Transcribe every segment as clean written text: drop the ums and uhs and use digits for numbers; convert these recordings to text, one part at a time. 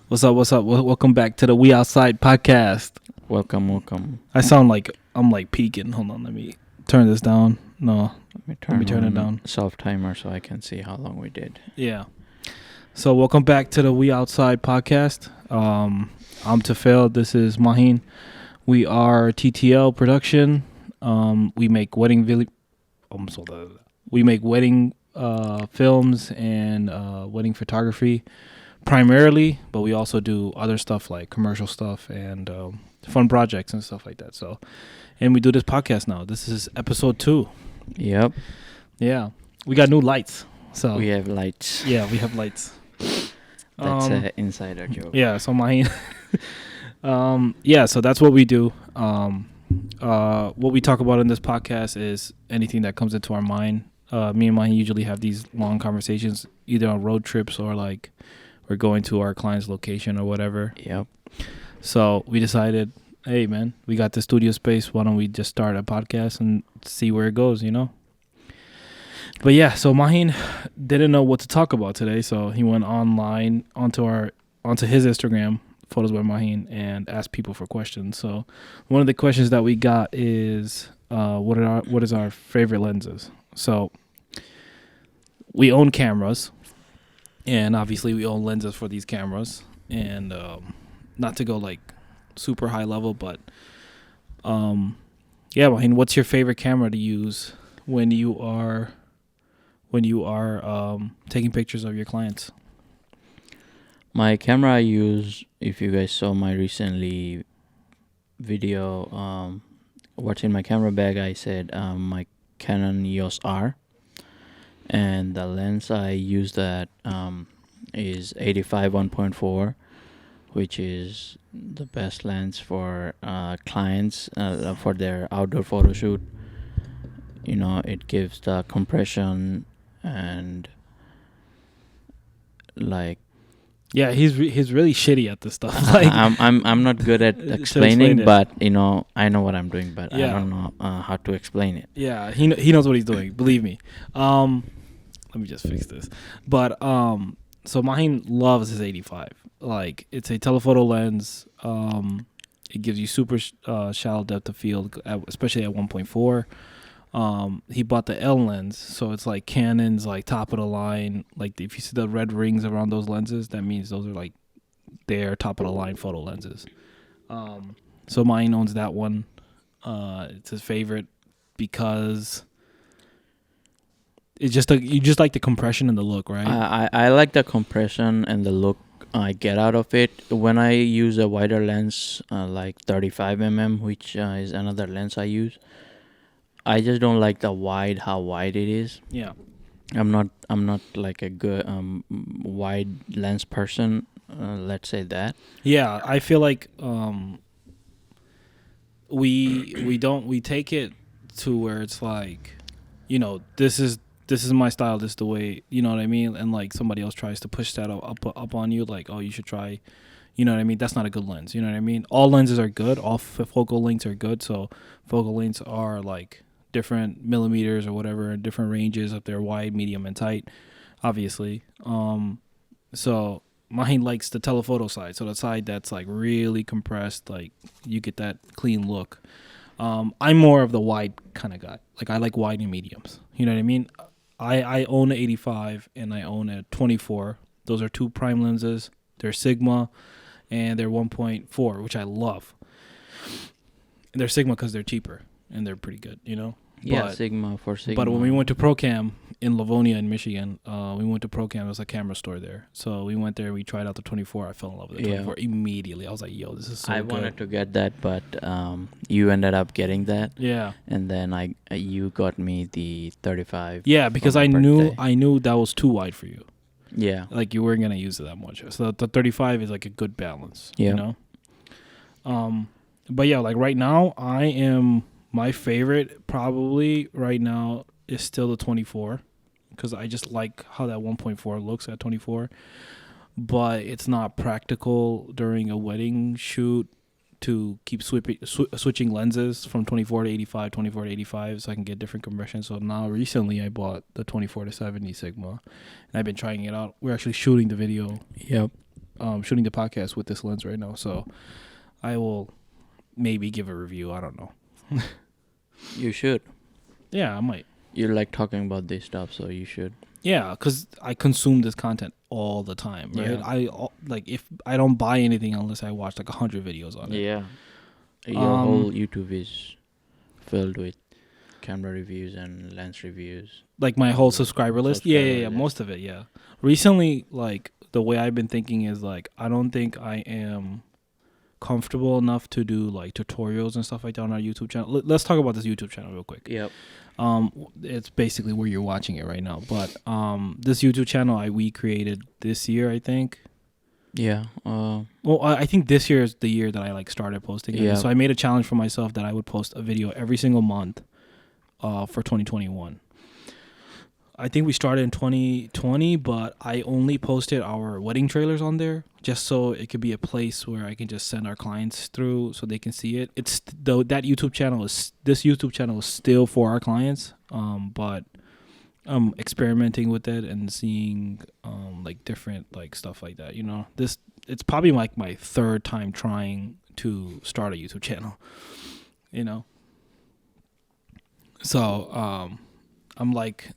What's up? What's up? Welcome back to the We Outside podcast. Welcome. I sound like I'm like peaking. Hold on, let me turn this down. No, Let me turn it down. Self-timer so I can see how long we did. yeah. So welcome back to the We Outside podcast. I'm Tafel. This is Mahin. We are TTL production. We make wedding we make wedding films and wedding photography primarily, but we also do other stuff like commercial stuff and fun projects and stuff like that. So, and we do this podcast now. This is episode 2. Yep. Yeah, we got new lights. So We have lights. yeah, we have lights. That's an insider joke. Yeah, so mine. So that's what we do. What we talk about in this podcast is anything that comes into our mind. Me and mine usually have these long conversations, either on road trips or like we're going to our client's location or whatever. Yep. So we decided, hey man, we got the studio space. Why don't we just start a podcast and see where it goes, you know? But yeah, so Mahin didn't know what to talk about today, so he went online onto his Instagram, Photos by Mahin, and asked people for questions. So one of the questions that we got is, what is our favorite lenses? So we own cameras, and obviously we own lenses for these cameras, and not to go like super high level, but yeah, Mahin, what's your favorite camera to use when you are taking pictures of your clients? My camera I use, if you guys saw my recently video, what's in my camera bag, I said my Canon EOS R. And the lens I use that is 85 1.4, which is the best lens for clients for their outdoor photo shoot. You know, it gives the compression and like. Yeah, he's really shitty at this stuff. Like I'm not good at explaining, but you know I know what I'm doing, but Yeah. I don't know how to explain it. Yeah, he knows what he's doing. Believe me. Let me just fix this. But so Mahin loves his 85. Like it's a telephoto lens. It gives you super shallow depth of field, especially at 1.4. He bought the L lens, so it's like Canon's like top of the line. Like if you see the red rings around those lenses, that means those are like their top of the line photo lenses. So mine owns that one. It's his favorite because it's just you just like the compression and the look, right? I like the compression and the look I get out of it. When I use a wider lens, like 35 which is another lens I use, I just don't like how wide it is. Yeah. I'm not like a good wide lens person. Let's say that. Yeah, I feel like we take it to where it's like, you know, this is my style, this is the way, you know what I mean? And like somebody else tries to push that up on you, like, oh, you should try, you know what I mean? That's not a good lens, you know what I mean? All lenses are good, all focal lengths are good, so focal lengths are like different millimeters or whatever, different ranges if they're wide, medium, and tight, obviously. So mine likes the telephoto side, so the side that's like really compressed, like you get that clean look. I'm more of the wide kind of guy. Like I like wide and mediums. You know what I mean? I own an 85 and I own a 24. Those are two prime lenses. They're Sigma and they're 1.4, which I love. And they're Sigma because they're cheaper and they're pretty good, you know? Yeah, Sigma. But when we went to ProCam in Livonia in Michigan, we went to ProCam. It was a camera store there. So we went there. We tried out the 24. I fell in love with the 24 immediately. I was like, yo, this is so good. I wanted to get that, but you ended up getting that. Yeah. And then you got me the 35. Yeah, because I knew that was too wide for you. Yeah. Like you weren't going to use it that much. So the 35 is like a good balance, you know? But yeah, like right now, my favorite probably right now is still the 24 because I just like how that 1.4 looks at 24. But it's not practical during a wedding shoot to keep switching lenses from 24 to 85, 24 to 85 so I can get different compression. So now recently I bought the 24 to 70 Sigma and I've been trying it out. We're actually shooting the video. Yep. shooting the podcast with this lens right now, so I will maybe give a review. I don't know. You should. Yeah, I might. You like talking about this stuff, so you should. Yeah, because I consume this content all the time, right? Yeah. If I don't buy anything unless I watch like 100 videos on it. Yeah. Your whole YouTube is filled with camera reviews and lens reviews. Like my whole subscriber list. Yeah, Subscriber list. most of it. Yeah. Recently, like the way I've been thinking is like I don't think I am comfortable enough to do like tutorials and stuff like that on our YouTube channel. Let's talk about this YouTube channel real quick. Yep. It's basically where you're watching it right now. But this YouTube channel we created this year, I think. Yeah. Well, I think this year is the year that I like started posting. Yeah. So I made a challenge for myself that I would post a video every single month for 2021. I think we started in 2020, but I only posted our wedding trailers on there just so it could be a place where I can just send our clients through so they can see it. It's though this YouTube channel is still for our clients, but I'm experimenting with it and seeing like different like stuff like that. You know, it's probably like my third time trying to start a YouTube channel. You know, so I'm like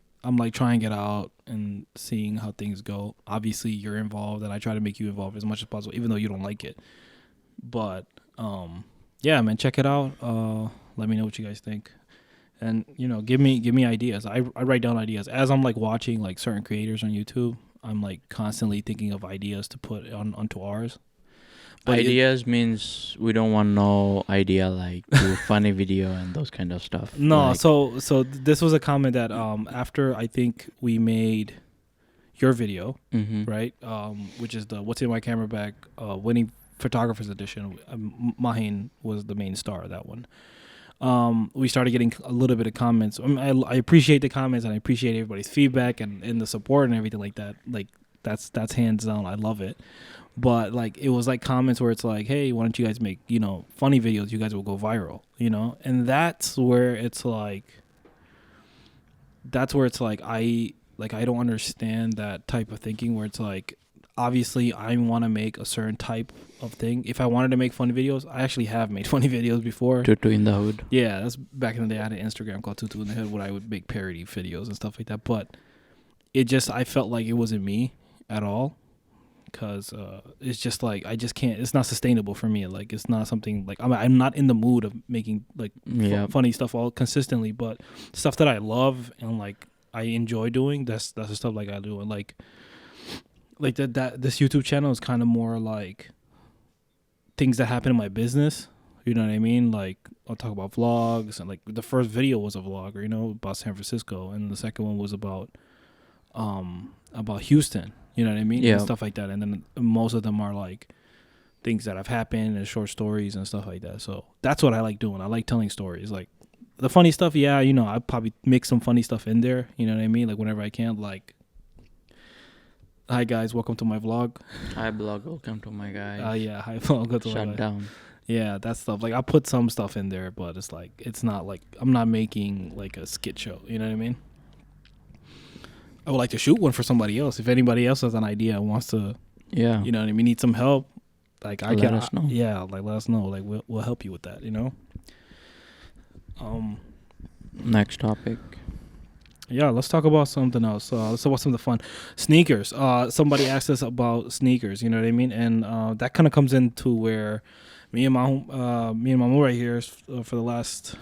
trying it out and seeing how things go. Obviously, you're involved, and I try to make you involved as much as possible, even though you don't like it. But yeah, man, check it out. Let me know what you guys think, and you know, give me ideas. I write down ideas as I'm like watching like certain creators on YouTube. I'm like constantly thinking of ideas to put onto ours. But ideas means we don't want no idea like do a funny video and those kind of stuff. No, like, so this was a comment that after I think we made your video, right? Which is the What's in My Camera Bag winning photographers edition. Mahin was the main star of that one. We started getting a little bit of comments. I mean, I appreciate the comments and I appreciate everybody's feedback and the support and everything like that. Like that's hands down. I love it. But like it was like comments where it's like, hey, why don't you guys make, you know, funny videos? You guys will go viral, you know? And that's where it's like I don't understand that type of thinking where it's like, obviously I want to make a certain type of thing. If I wanted to make funny videos, I actually have made funny videos before. Tutu in the Hood. Yeah, that's back in the day. I had an Instagram called Tutu in the Hood where I would make parody videos and stuff like that. But I felt like it wasn't me at all. Because it's just like I just can't. It's not sustainable for me. Like it's not something like I'm not in the mood of making like funny stuff all consistently. But stuff that I love and like I enjoy doing. That's the stuff like I do. And like that this YouTube channel is kind of more like things that happen in my business. You know what I mean? Like I'll talk about vlogs and like the first video was a vlog, you know, about San Francisco, and the second one was about Houston. You know what I mean? Yeah. And stuff like that. And then most of them are like things that have happened and short stories and stuff like that. So that's what I like doing. I like telling stories. Like the funny stuff, yeah, you know, I probably mix some funny stuff in there. You know what I mean? Like whenever I can, like, hi guys, welcome to my vlog. Hi vlog, welcome to my guys. Yeah, hi vlog, welcome to my Shut down. Yeah, that stuff. Like I'll put some stuff in there, but it's like it's not like I'm not making like a skit show. You know what I mean? I would like to shoot one for somebody else. If anybody else has an idea and wants to, Yeah. you know what I mean, need some help, like I Let us know. Yeah, like let us know. Like we'll help you with that. You know. Next topic. Yeah, let's talk about something else. Let's talk about something fun. Sneakers. Somebody asked us about sneakers. You know what I mean, and that kind of comes into where me and Mamu right here for the last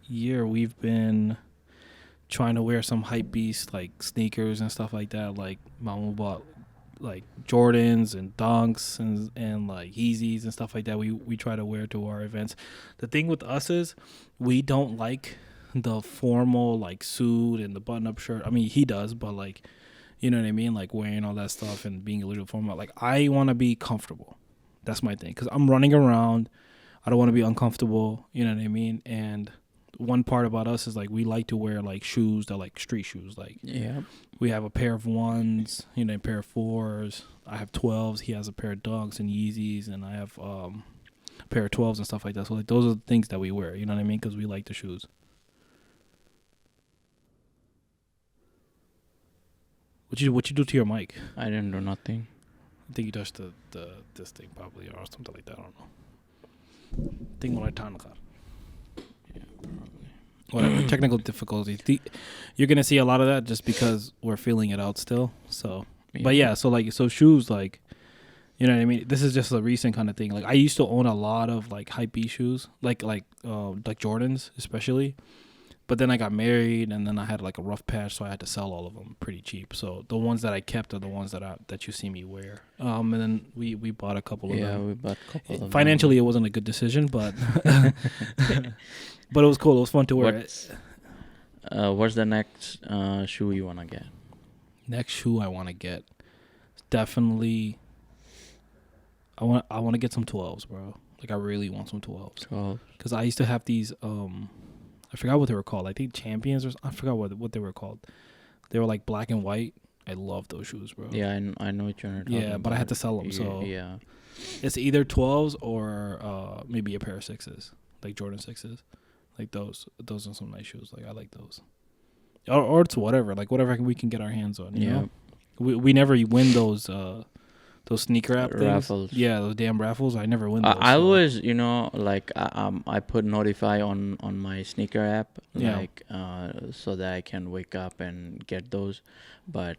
year we've been trying to wear some hype beast like sneakers and stuff like that. Like Mamu bought like Jordans and Dunks and like Yeezys and stuff like that. We try to wear to our events. The thing with us is we don't like the formal like suit and the button-up shirt. I mean, he does, but like, you know what I mean? Like wearing all that stuff and being a little formal. Like I want to be comfortable. That's my thing. Because I'm running around. I don't want to be uncomfortable. You know what I mean? And one part about us is like we like to wear like shoes that like street shoes. Like we have a pair of ones, you know, a pair of fours. I have 12s. He has a pair of Dunks and Yeezys, and I have a pair of 12s and stuff like that. So like those are the things that we wear. You know what I mean? Because we like the shoes. What you do to your mic? I didn't do nothing. I think you touched the this thing probably or something like that. I don't know. Thing what I turn whatever technical difficulties. You're gonna see a lot of that just because we're feeling it out still. So, but yeah, so shoes like, you know what I mean. This is just a recent kind of thing. Like I used to own a lot of like Hypebeast shoes, like Jordans especially. But then I got married, and then I had like a rough patch, so I had to sell all of them pretty cheap. So the ones that I kept are the ones that you see me wear. And then we bought a couple of them. Yeah, we bought a couple of them. Financially, it wasn't a good decision, but but it was cool. It was fun to wear. What's the next shoe you wanna get? Next shoe I want to get, definitely. I want to get some 12s, bro. Like I really want some 12s. 12. Because I used to have these. I forgot what they were called. I think Champions, or I forgot what they were called. They were like black and white. I love those shoes, bro. Yeah, I know what you're talking about. Yeah, but I had to sell them. So yeah, it's either 12s or maybe a pair of 6s, like Jordan 6s, like those. Those are some nice shoes. Like I like those. Or it's whatever, like whatever we can get our hands on. You know? We never win those sneaker app raffles. Things. Yeah, those damn raffles. I never win those. I always, like I put notify on my sneaker app, like so that I can wake up and get those, but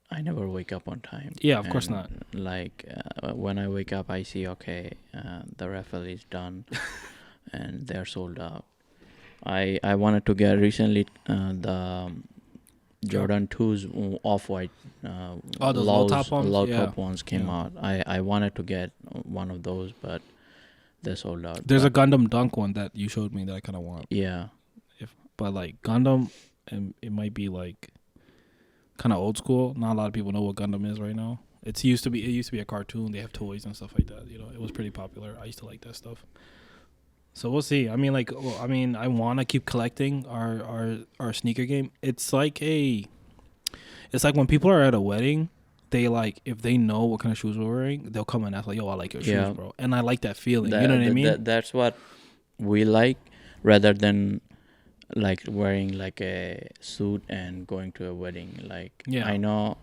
I never wake up on time. Yeah, of course not. Like when I wake up, I see the raffle is done, and they're sold out. I wanted to get recently the Jordan 2s off-white those low top ones? top ones came out. I wanted to get one of those, but they're sold out. There's a Gundam Dunk one that you showed me that I kind of want. Yeah. But like Gundam, and it might be like kind of old school. Not a lot of people know what Gundam is right now. It used to be a cartoon. They have toys and stuff like that. You know, it was pretty popular. I used to like that stuff. So we'll see. I mean, I want to keep collecting our sneaker game. It's like when people are at a wedding, they like, if they know what kind of shoes we're wearing, they'll come and ask like, "Yo, I like your shoes, bro." And I like that feeling. You know what I mean? That's what we like, rather than like wearing like a suit and going to a wedding. Like, I know.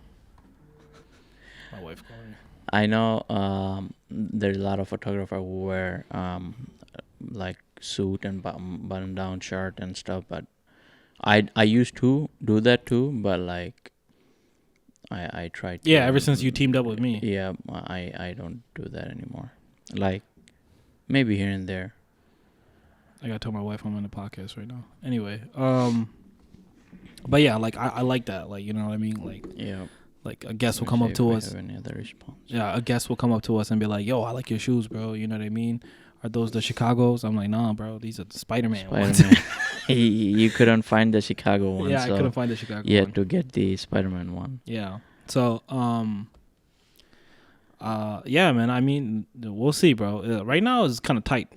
My wife calling me. I know there's a lot of photographers who wear like suit and button down shirt and stuff, but I used to do that too, but like I tried to. Yeah, ever since you teamed up with me. Yeah, I don't do that anymore. Like maybe here and there. I gotta tell my wife I'm on the podcast right now. Anyway, but yeah, like I like that. Like, you know what I mean? Like, yeah. Like a guest will come up to us. Have any other response? Yeah, a guest will come up to us and be like, "Yo, I like your shoes, bro." You know what I mean? Are those the Chicago's? I'm like, nah, bro. These are the Spider-Man ones. You couldn't find the Chicago one. Yeah, so I couldn't find the Chicago one. You had to get the Spider-Man one. Yeah. So, yeah, man. I mean, we'll see, bro. Right now it's kind of tight.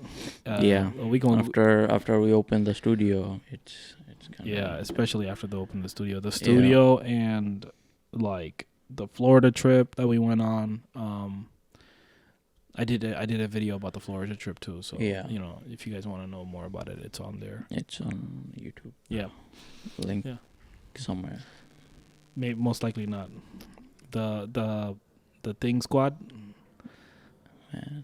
Yeah. We going after we open the studio, it's kind of especially after they open the studio, and like the Florida trip that we went on. I did a video about the Florida trip too. So you know, if you guys want to know more about it, it's on there. It's on YouTube. Yeah. Link somewhere. Maybe most likely not. The Thing Squad. Man.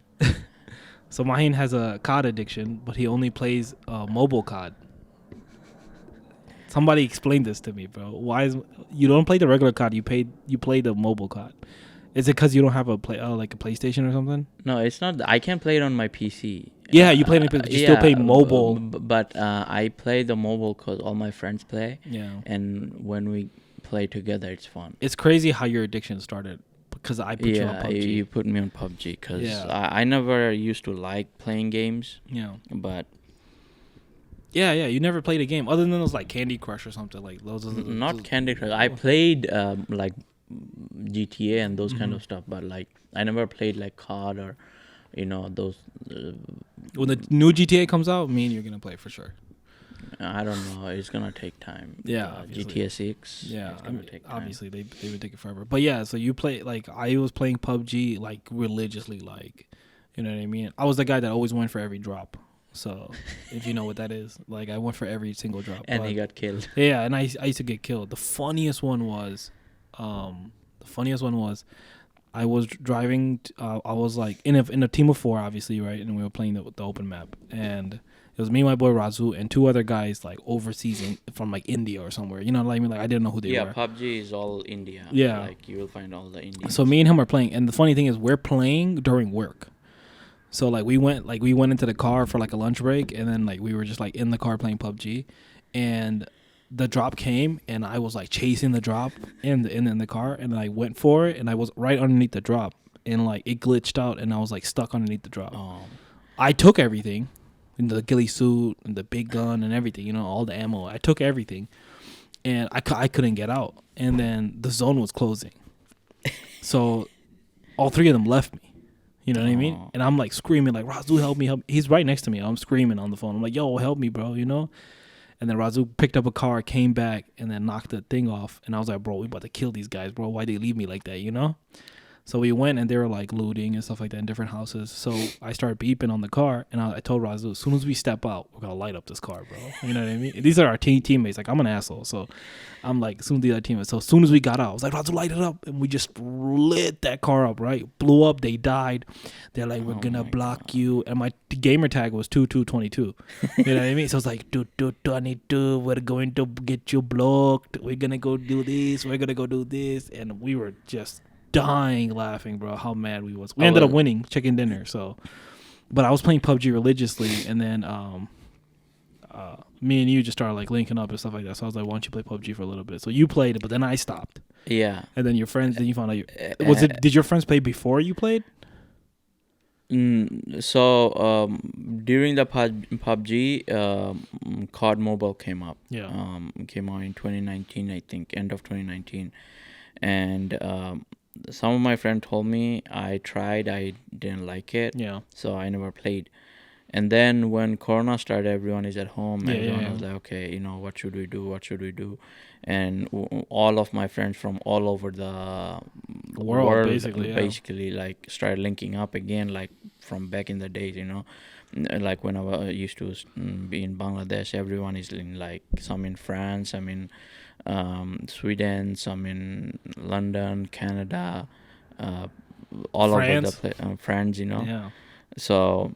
So Mahin has a COD addiction, but he only plays mobile COD. Somebody explain this to me, bro. Why you don't play the regular COD? You play the mobile COD. Is it because you don't have a like a PlayStation or something? No, it's not. I can play it on my PC. Yeah, you play it on your PC. You still play mobile. But I play the mobile because all my friends play. Yeah. And when we play together, it's fun. It's crazy how your addiction started. Because I put you on PUBG. You put me on PUBG because I never used to like playing games. Yeah. But... Yeah, you never played a game other than those like Candy Crush or something like those. Not Candy Crush. I played like GTA and those kind of stuff, but like I never played like COD or those. When the new GTA comes out, me and you're gonna play for sure. I don't know. It's gonna take time. Yeah, GTA 6. Yeah, obviously they would take it forever. But yeah, so you play like I was playing PUBG like religiously, like you know what I mean. I was the guy that always went for every drop. So, if you know what that is, like I went for every single drop. And he got killed. Yeah, and I used to get killed. The funniest one was, I was driving. I was like in a team of 4, obviously, right? And we were playing the open map, and it was me, my boy Razu, and 2 other guys like overseas from like India or somewhere. You know what I mean? Like I didn't know who they were. PUBG is all India. Yeah. Like you will find all the Indians. So me and him are playing, and the funny thing is we're playing during work. So like we went into the car for like a lunch break, and then like we were just like in the car playing PUBG, and the drop came, and I was like chasing the drop in the car, and I went for it, and I was right underneath the drop, and like it glitched out, and I was like stuck underneath the drop. I took everything, the ghillie suit and the big gun and everything, you know, all the ammo. I took everything, and I couldn't get out, and then the zone was closing, so all 3 of them left me. You know what I mean? And I'm like screaming like, Razu, help me, help me. He's right next to me. I'm screaming on the phone. I'm like, yo, help me, bro, you know? And then Razu picked up a car, came back, and then knocked the thing off. And I was like, bro, we about to kill these guys, bro. Why'd they leave me like that, you know? So we went, and they were like looting and stuff like that in different houses. So I started beeping on the car, and I told Razu, as soon as we step out, we're going to light up this car, bro. You know what I mean? These are our teammates. Like, I'm an asshole. So I'm like, as soon as the other teammates. So as soon as we got out, I was like, Razu, light it up. And we just lit that car up, right? Blew up. They died. They're like, we're going to block you. And my gamer tag was 2222. You know what I mean? So it's like, 2222, we're going to get you blocked. We're going to go do this. We're going to go do this. And we were just dying laughing, bro, how mad we was. We ended up winning chicken dinner. So, but I was playing PUBG religiously, and then me and you just started like linking up and stuff like that. So I was like, why don't you play PUBG for a little bit? So you played it, but then I stopped. Yeah. And then your friends, then you found out did your friends play before you played? So during the PUBG, COD Mobile came up. Yeah. Came out in 2019, I think, end of 2019, and some of my friends told me, I tried, I didn't like it. Yeah. So I never played. And then when Corona started, everyone is at home. Everyone was like, okay, you know, what should we do? What should we do? And all of my friends from all over the world basically like started linking up again, like from back in the days, you know. Like when I used to be in Bangladesh, everyone is in like, some in France, some in Sweden, some in London, Canada, all over the place, France, you know. Yeah. So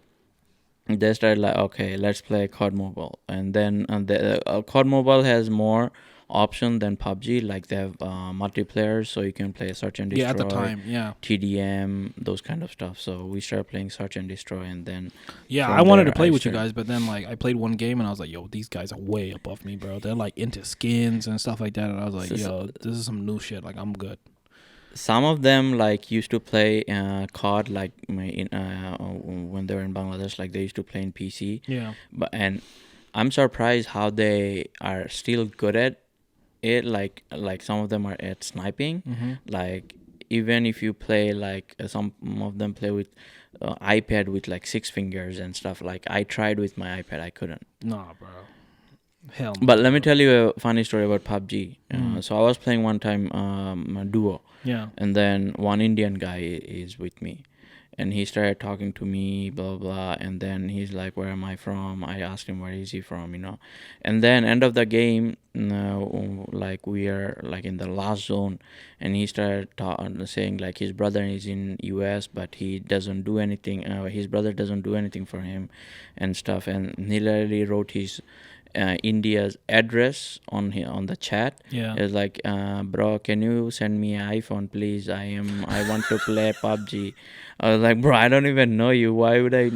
they started like, okay, let's play COD Mobile. And then the COD Mobile has more option than PUBG. Like they have multiplayer, so you can play search and destroy. Yeah, at the time, yeah. TDM, those kind of stuff. So we started playing search and destroy, and then I wanted to play with you guys, but then like I played one game and I was like, yo, these guys are way above me, bro. They're like into skins and stuff like that, and I was like, yo, this is some new shit. Like, I'm good. Some of them like used to play COD like when they were in Bangladesh, like they used to play in PC. Yeah. And I'm surprised how they are still good at it. Like some of them are at sniping. Mm-hmm. Like even if you play like some of them play with iPad with like 6 fingers and stuff. Like I tried with my iPad, I couldn't. Nah, bro. Hell no. But let me tell you a funny story about PUBG. So I was playing one time a duo. Yeah. And then one Indian guy is with me. And he started talking to me, blah, blah. And then he's like, where am I from? I asked him, where is he from, you know. And then end of the game, like we are like in the last zone. And he started saying like his brother is in US, but he doesn't do anything. His brother doesn't do anything for him and stuff. And he literally wrote his India's address on the chat. Yeah. It's like, bro, can you send me an iPhone, please? I want to play PUBG. I was like, bro, I don't even know you. Why would I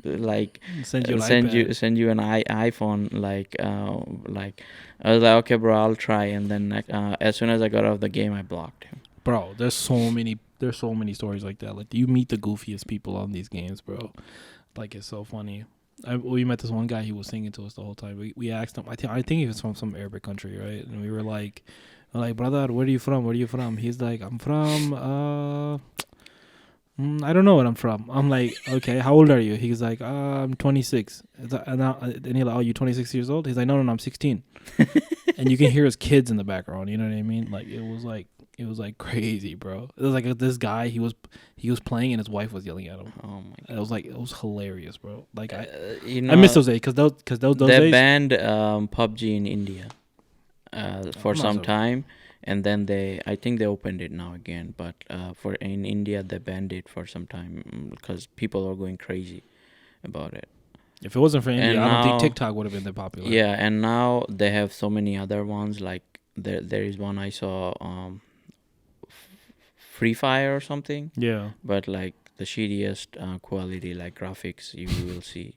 like send you an iPhone? Like I was like, okay, bro, I'll try. And then as soon as I got off the game, I blocked him. Bro, there's so many stories like that. Like, you meet the goofiest people on these games, bro. Like, it's so funny. We met this one guy. He was singing to us the whole time. We asked him. I think he was from some Arabic country, right? And we were like, brother, where are you from? Where are you from? He's like, I'm from. I don't know what I'm from. I'm like, okay, how old are you? He's like, I'm 26. And he's like, oh, you 26 years old? He's like, no, I'm 16. And you can hear his kids in the background. You know what I mean? Like, it was like crazy, bro. It was like this guy. He was playing and his wife was yelling at him. Oh my god! It was hilarious, bro. Like I miss those days because those they days banned PUBG in India for some time. and then I think they opened it now again. But for in India, they banned it for some time because people are going crazy about it. If it wasn't for India, And I don't think now, TikTok would have been that popular. yeah, and now they have so many other ones. Like there is one I saw, Free Fire or something. Yeah. But like the shittiest quality, like graphics you will see.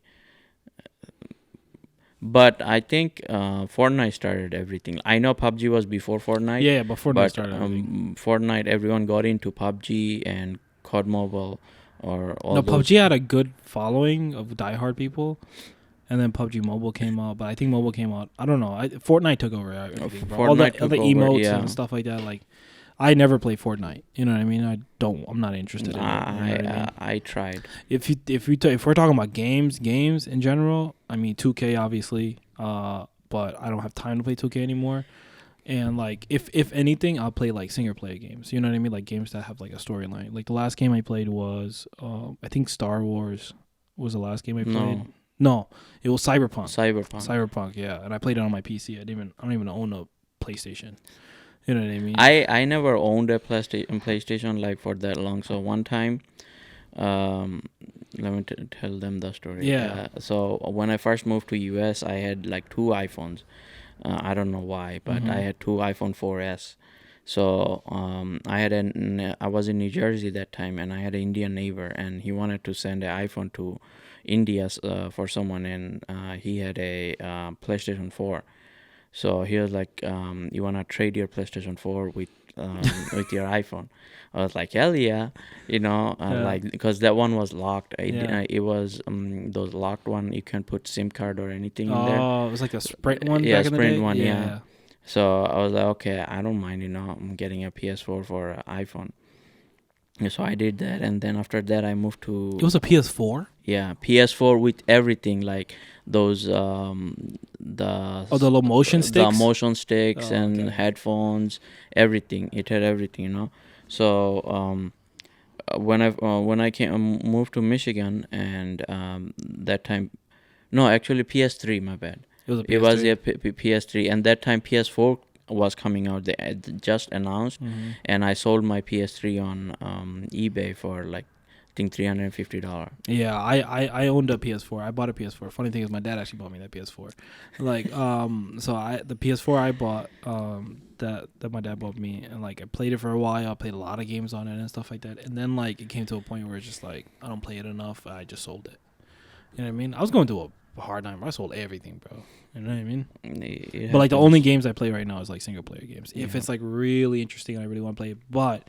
But I think Fortnite started everything. I know PUBG was before Fortnite. Yeah, but Fortnite But started everything. Fortnite, everyone got into PUBG and COD Mobile or all No, those. PUBG had a good following of diehard people, and then PUBG Mobile came out. But I think Mobile came out. I don't know. Fortnite took over everything, bro. All the Fortnite took over, emotes yeah. and stuff like that. Like, I never play Fortnite. You know what I mean? I'm not interested in it. You know what I mean? I tried. If we're talking about games in general, I mean 2K obviously. But I don't have time to play 2K anymore. And like if anything, I'll play like single player games. You know what I mean? Like games that have like a storyline. Like the last game I played was I think Star Wars was the last game I played. No, it was Cyberpunk, yeah. And I played it on my PC. I don't even own a PlayStation. You know what I mean? I never owned a PlayStation like for that long. So one time, let me tell them the story. Yeah. So when I first moved to US, I had like 2 iPhones. I don't know why, but I had 2 iPhone 4S. So I was in New Jersey that time, and I had an Indian neighbor, and he wanted to send an iPhone to India for someone, and he had a PlayStation 4. So he was like, "You wanna trade your PlayStation 4 with your iPhone?" I was like, "Hell yeah!" Like because that one was locked. It was those locked one. You can't put SIM card or anything in there. Oh, it was like a Sprint one. Yeah, back in the Sprint day? one. Yeah. So I was like, okay, I don't mind. I'm getting a PS4 for an iPhone. So I did that, and then after that, I moved to. It was a PS4. Yeah, PS4 with everything like those the little motion sticks. The motion sticks and headphones, everything. It had everything. So when I moved to Michigan, and that time, no, actually PS3. My bad. It was a PS3, and that time PS4 was coming out. They just announced, and I sold my PS3 on eBay for like I think $350. Yeah, I owned a PS4. I bought a PS4. Funny thing is, my dad actually bought me that PS4. Like, so the PS4 I bought, that my dad bought me, and like I played it for a while. I played a lot of games on it and stuff like that. And then like it came to a point where it's just like I don't play it enough. I just sold it. You know what I mean? I was going through a hard time. I sold everything, bro. You know what I mean? But like the only games I play right now is like single player games. If it's like really interesting, I really want to play it. But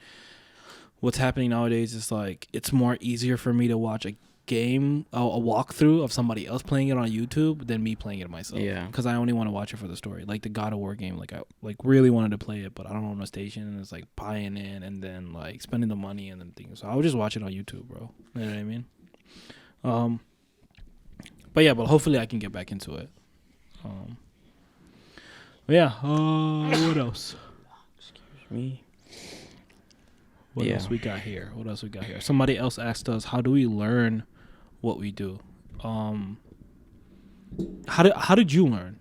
what's happening nowadays is like it's more easier for me to watch a game, a walkthrough of somebody else playing it on YouTube than me playing it myself. Yeah. Because I only want to watch it for the story. Like the God of War game, like I like really wanted to play it, but I don't own a station, and it's like buying in and then like spending the money and then things. So I would just watch it on YouTube, bro. You know what I mean? But yeah, but hopefully I can get back into it. But yeah. What else? Excuse me. What else we got here? Somebody else asked us, how do we learn what we do? How did you learn?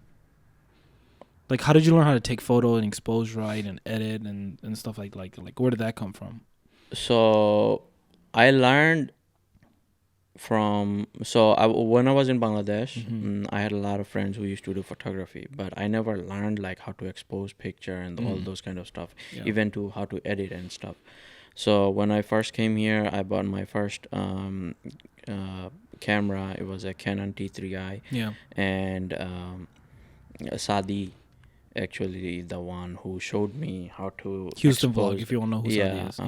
Like, how did you learn how to take photo and expose right and edit and stuff like where did that come from? So I learned from when I was in Bangladesh, I had a lot of friends who used to do photography, but I never learned like how to expose picture and all those kind of stuff, even to how to edit and stuff. So when I first came here, I bought my first camera. It was a Canon T3i. Yeah. And Sadi, actually the one who showed me how to Houston expose. Vlog, if you want to know who Sadi is.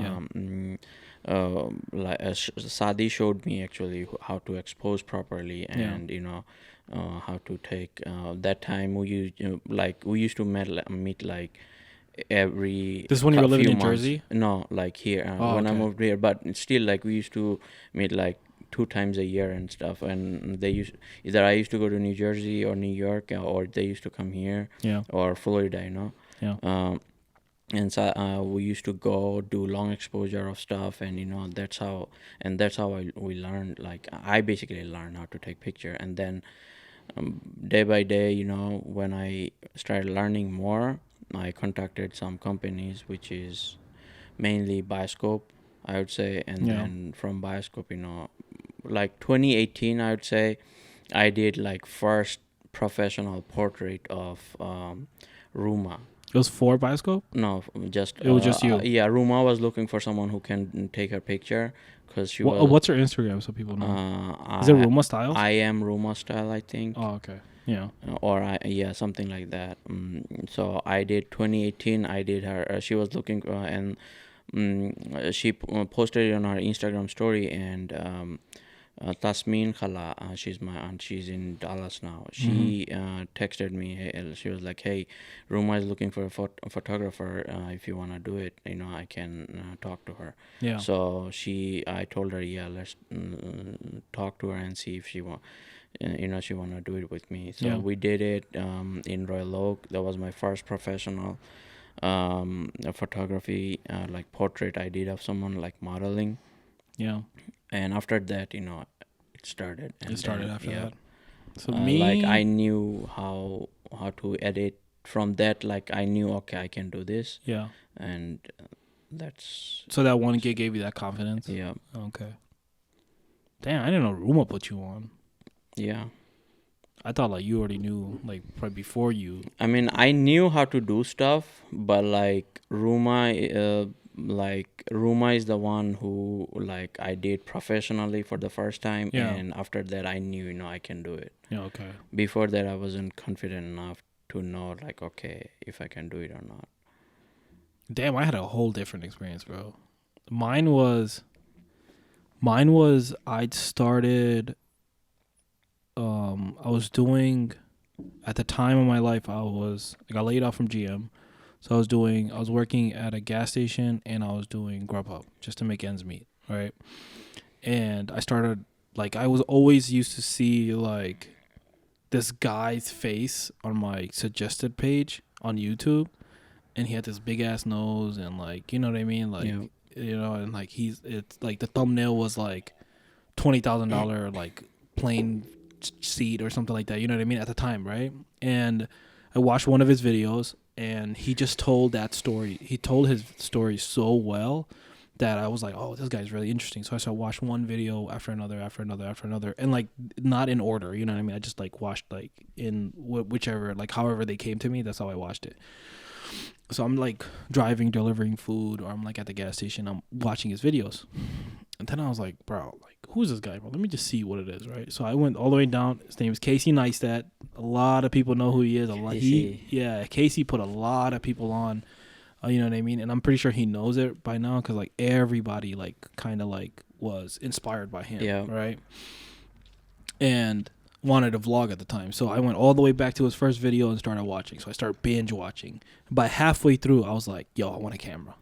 Sadi showed me actually how to expose properly, and how to take. That time we used to meet like every. This is when you were living in months. Jersey? No, like here when I moved here, but it's still like we used to meet like 2 times a year and stuff, and I used to go to New Jersey or New York, or they used to come here, or Florida, and so we used to go do long exposure of stuff, and that's how we learned. Like I basically learned how to take picture, and then day by day, when I started learning more, I contacted some companies, which is mainly Bioscope, I would say, and Yeah. then from Bioscope, like 2018, I would say, I did like first professional portrait of Ruma. It was for Bioscope? No, just It was just you. yeah. Ruma was looking for someone who can take her picture because she was. What's her Instagram so people know? Is I, it Ruma Styles? I am Ruma style, I think. Oh, okay. Yeah. Or something like that. So I did 2018. I did her. She was looking and she posted it on her Instagram story, and Tasmin Khala, she's my aunt. She's in Dallas now. She texted me. She was like, "Hey, Ruma is looking for a photographer. If you wanna do it, I can talk to her." Yeah. So I told her, "Yeah, let's talk to her and see if she she wanna do it with me." So Yeah. we did it in Royal Oak. That was my first professional photography, like portrait I did of someone, like modeling. Yeah. And after that, it started. And It started then, after yeah, that. So like I knew how to edit. From that, like I knew, okay, I can do this, Yeah. and that's So that one gig gave you that confidence? yeah. Okay. Damn, I didn't know Ruma put you on. Yeah. I thought like you already knew like probably before you. I mean, I knew how to do stuff, but like Ruma is the one who like I did professionally for the first time, Yeah. and after that I knew I can do it. Yeah. Okay. Before that I wasn't confident enough to know like, okay, if I can do it or not. Damn, I had a whole different experience, bro. Mine was I'd started. I was doing, at the time of my life, I got laid off from GM. So I was working at a gas station and I was doing Grubhub just to make ends meet, right? And I started, like, I was always used to see, like, this guy's face on my suggested page on YouTube. And he had this big ass nose and, like, you know what I mean? Like, Yeah. and, like, it's, like, the thumbnail was, like, $20,000, like, plain seat or something like that, you know what I mean, at the time, right? And I watched one of his videos and he just told that story. He told his story so well that I was like, oh, this guy's really interesting. So I started watching one video after another, and like not in order, you know what I mean? I just like watched like in whichever, like however they came to me, that's how I watched it. So I'm like driving, delivering food, or I'm like at the gas station, I'm watching his videos. And then I was like, bro, like, who's this guy, bro? Let me just see what it is, right? So I went all the way down. His name is Casey Neistat. A lot of people know who he is. Casey put a lot of people on, you know what I mean? And I'm pretty sure he knows it by now because, like, everybody, like, kind of, like, was inspired by him, right? And wanted to vlog at the time. So I went all the way back to his first video and started watching. So I started binge watching. By halfway through, I was like, yo, I want a camera.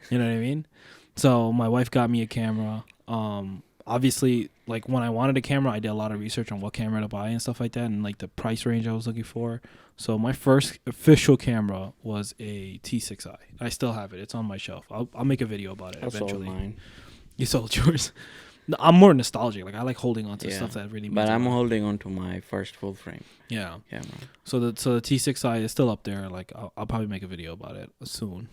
You know what I mean? So my wife got me a camera. Obviously, like when I wanted a camera, I did a lot of research on what camera to buy and stuff like that, and like the price range I was looking for. So my first official camera was a T6i. I still have it. It's on my shelf. I'll make a video about it eventually. Sold mine. You sold yours? No, I'm more nostalgic. Like I like holding on to stuff that really means But I'm a lot. holding on to my first full frame Yeah. camera. So the T6i is still up there. Like I'll probably make a video about it soon.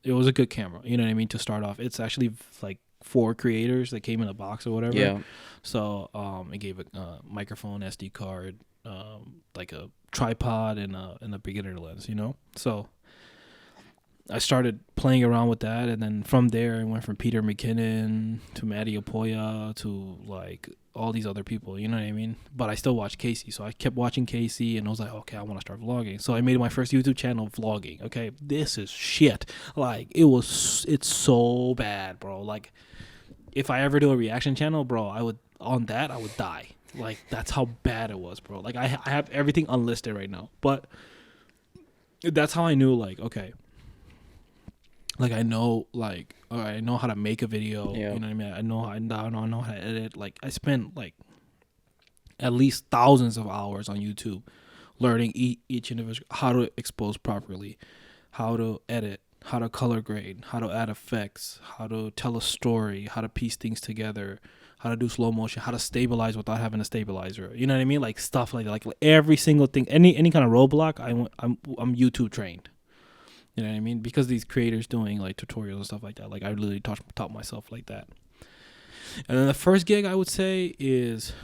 It was a good camera. You know what I mean? To start off, it's actually like 4 creators that came in a box or whatever. Yeah. So it gave a microphone, SD card, like a tripod, and a beginner lens. You know. So I started playing around with that, and then from there I went from Peter McKinnon to Matty Apoya to like all these other people, you know what I mean? But I still watched Casey, so I kept watching Casey, and I was like, okay, I want to start vlogging. So I made my first YouTube channel vlogging. Okay, this is shit. Like it's so bad, bro. Like if I ever do a reaction channel, bro, I would die. Like that's how bad it was, bro. Like I have everything unlisted right now, but that's how I knew, like, okay. Like I know, like I know how to make a video. Yeah. You know what I mean? I know how to edit. Like I spent like at least thousands of hours on YouTube learning each individual, how to expose properly, how to edit, how to color grade, how to add effects, how to tell a story, how to piece things together, how to do slow motion, how to stabilize without having a stabilizer. You know what I mean? Like stuff like that. Like every single thing, any kind of roadblock, I'm YouTube trained. You know what I mean? Because these creators doing like tutorials and stuff like that. Like I literally taught myself like that. And then the first gig I would say is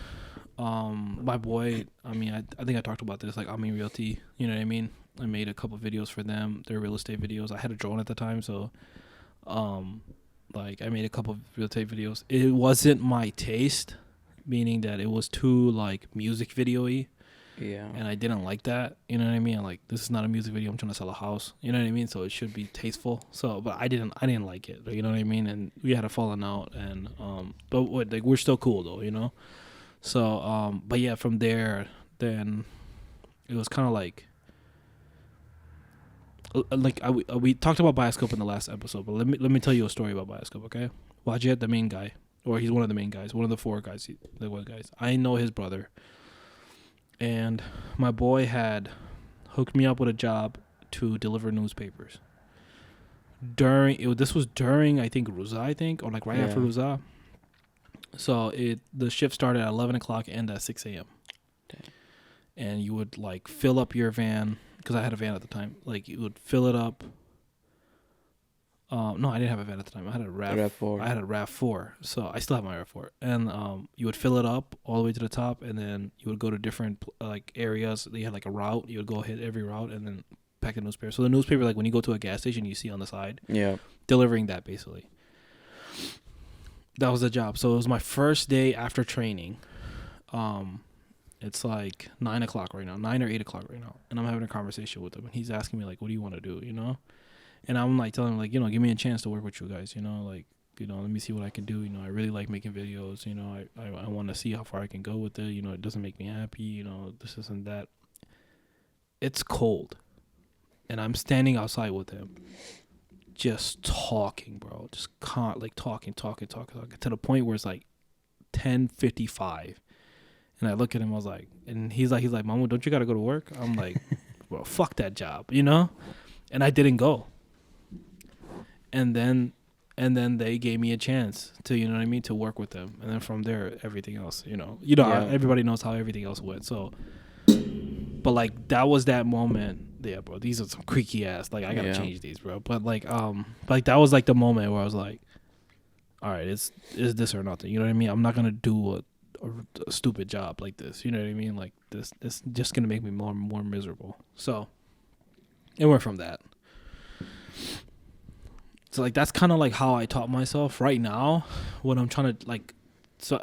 my boy. I mean, I think I talked about this. Like, I mean, Realty. You know what I mean? I made a couple videos for them. They're real estate videos. I had a drone at the time, so like I made a couple of real estate videos. It wasn't my taste, meaning that it was too like music video-y. Yeah. And I didn't like that. You know what I mean? Like, this is not a music video. I'm trying to sell a house. You know what I mean? So it should be tasteful. So, but I didn't like it. You know what I mean? And we had a falling out. And but what, like, we're still cool though. You know. So but yeah, from there, then it was kind of like we talked about Bioscope in the last episode. But let me tell you a story about Bioscope. Okay, Wajid, the main guy, or he's one of the main guys, one of the four guys, the one guys. I know his brother. And my boy had hooked me up with a job to deliver newspapers. This was during I think Ruza, or like right after Ruza. So the shift started at 11 o'clock and at 6 a.m. Dang. And you would like fill up your van, because I had a van at the time. Like, you would fill it up. No, I didn't have a van at the time. I had a RAV4. I had a RAV4, so I still have my RAV4. And you would fill it up all the way to the top, and then you would go to different like areas. You had like a route. You would go hit every route, and then pack the newspaper. So the newspaper, like when you go to a gas station, you see on the side. Yeah. Delivering that basically. That was the job. So it was my first day after training. It's like 9 o'clock right now, 9 or 8 o'clock right now, and I'm having a conversation with him, and he's asking me like, "What do you want to do?" You know. And I'm like telling him like, give me a chance to work with you guys, like, let me see what I can do. I really like making videos, I want to see how far I can go with it. It doesn't make me happy, this and that. It's cold. And I'm standing outside with him, just talking, bro. Just talking to the point where it's like 10:55. And I look at him, I was like, and he's like, "Mama, don't you got to go to work?" I'm like, "Bro, fuck that job," And I didn't go. And then they gave me a chance to, to work with them. And then from there, everything else, everybody knows how everything else went. So, but like, that was that moment. Yeah, bro, these are some creaky ass. Like, I gotta change these, bro. But like that was like the moment where I was like, all right, it's this or nothing. You know what I mean? I'm not gonna do a stupid job like this. You know what I mean? Like, this it's just gonna make me more miserable. So it went from that. So like, that's kind of like how I taught myself right now when I'm trying to like. So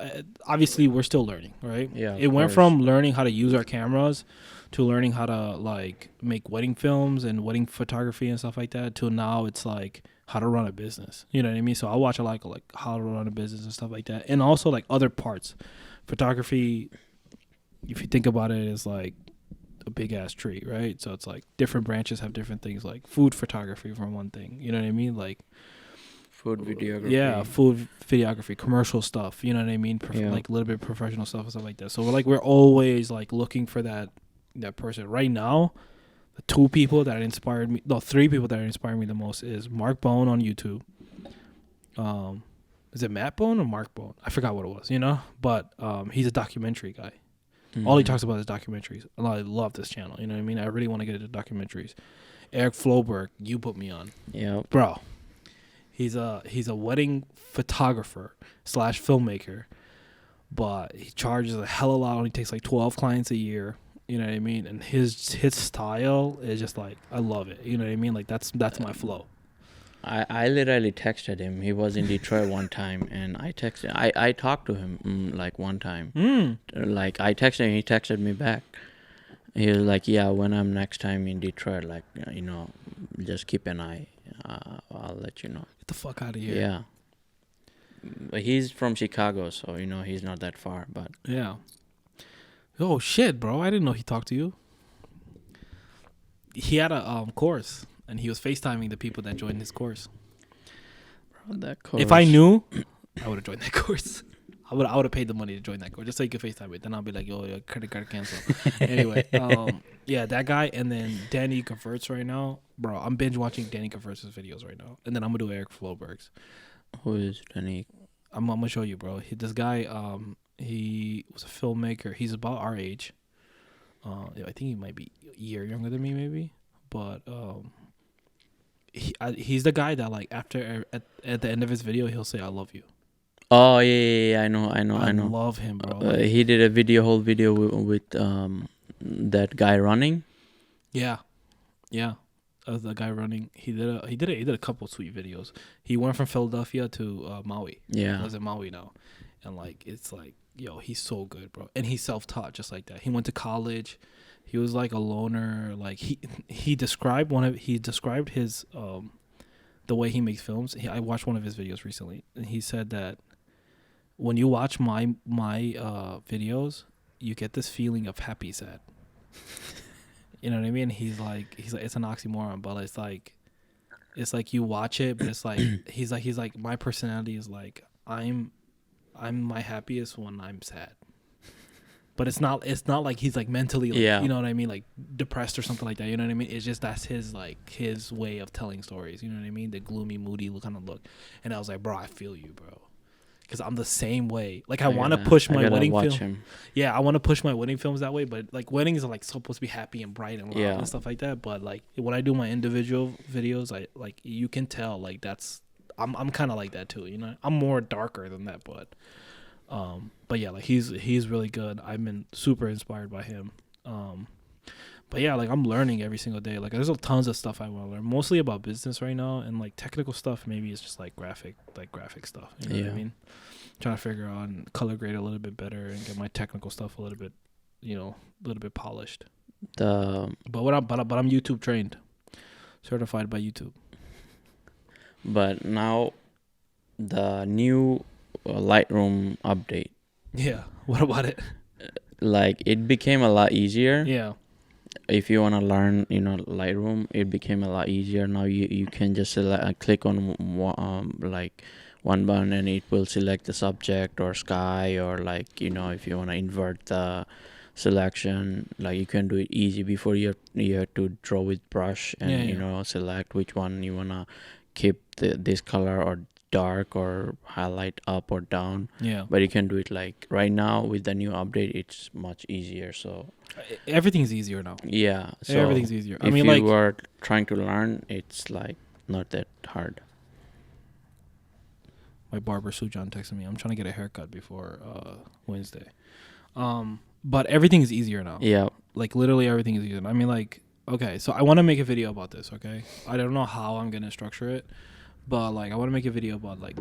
obviously we're still learning, right? Yeah. It went from learning how to use our cameras to learning how to like make wedding films and wedding photography and stuff like that, to now it's like how to run a business. You know what I mean? So I watch a lot of like how to run a business and stuff like that, and also like other parts. Photography, if you think about it, is like a big ass tree, right? So it's like different branches have different things, like food photography for one thing. You know what I mean? Like food videography. Yeah, food videography, commercial stuff. You know what I mean? Like a little bit of professional stuff and stuff like that. So we're always like looking for that person. Right now, the three people that inspired me the most is Mark Bone on YouTube. Is it Matt Bone or Mark Bone? I forgot what it was. But he's a documentary guy. Mm-hmm. All he talks about is documentaries. And I love this channel. You know what I mean? I really want to get into documentaries. Eric Floberg, you put me on. Yeah, bro. He's a wedding photographer / filmmaker, but he charges a hell of a lot. He takes like 12 clients a year. You know what I mean? And his style is just like, I love it. You know what I mean? Like, that's my flow. I literally texted him. He was in Detroit one time, and I talked to him like one time. Like, I texted him, he texted me back. He was like, "Yeah, when I'm next time in Detroit, like, just keep an eye. I'll let you know." Get the fuck out of here. Yeah. But he's from Chicago, so he's not that far. But yeah. Oh shit, bro! I didn't know he talked to you. He had a course, and he was FaceTiming the people that joined his course. Bro, that course. If I knew, I would have joined that course. I would have paid the money to join that course just so you could FaceTime it. Then I'll be like, "Yo, your credit card cancel." Anyway, yeah, that guy, and then Danny Converts right now, bro. I'm binge watching Danny Converts' videos right now, and then I'm gonna do Eric Floberg's. Who is Danny? I'm gonna show you, bro. This guy, he was a filmmaker. He's about our age. I think he might be a year younger than me, maybe. But he's the guy that like after at the end of his video he'll say I love you. Oh yeah, I know. I love him, bro. He did a whole video with that guy running. Yeah. The guy running. He did a couple sweet videos. He went from Philadelphia to Maui. Yeah. He lives in Maui now, and like it's like yo, he's so good, bro. And he's self-taught just like that. He went to college. He was like a loner. Like he described his the way he makes films. I watched one of his videos recently, and he said that when you watch my videos, you get this feeling of happy sad. You know what I mean? He's like it's an oxymoron, but it's like you watch it, but it's like he's like my personality is like I'm my happiest when I'm sad. But it's not like he's like mentally like, you know what I mean, like depressed or something like that. You know what I mean? It's just that's his way of telling stories. You know what I mean? The gloomy, moody kind of look. And I was like, bro, I feel you, bro. Because I'm the same way. Like I want to push my wedding film. Yeah, I want to push my wedding films that way. But like weddings are like supposed to be happy and bright and loud and stuff like that. But like when I do my individual videos, I like you can tell like that's I'm kind of like that too. You know, I'm more darker than that. But yeah, like he's really good. I've been super inspired by him. But yeah, like I'm learning every single day. Like there's tons of stuff I want to learn, mostly about business right now, and like technical stuff. Maybe it's just like graphic stuff. You know what I mean? Trying to figure out and color grade a little bit better and get my technical stuff a little bit, polished. But I'm YouTube trained, certified by YouTube. But now, the new Lightroom update. Yeah. What about it? Like it became a lot easier. Yeah. If you want to learn, Lightroom, it became a lot easier. Now you can just click on one button and it will select the subject or sky, or like, if you want to invert the selection, like you can do it easy. Before you have to draw with brush and select which one you want to keep this color or dark or highlight up or down. Yeah. But you can do it like right now with the new update. It's much easier. So everything's easier now. Yeah. So everything's easier. If you are trying to learn, it's like not that hard. My barber Sujan texted me. I'm trying to get a haircut before Wednesday. But everything is easier now. Yeah. Like literally everything is easier. I mean, like, okay, so I want to make a video about this. Okay, I don't know how I'm gonna structure it. But, like, I want to make a video about, like,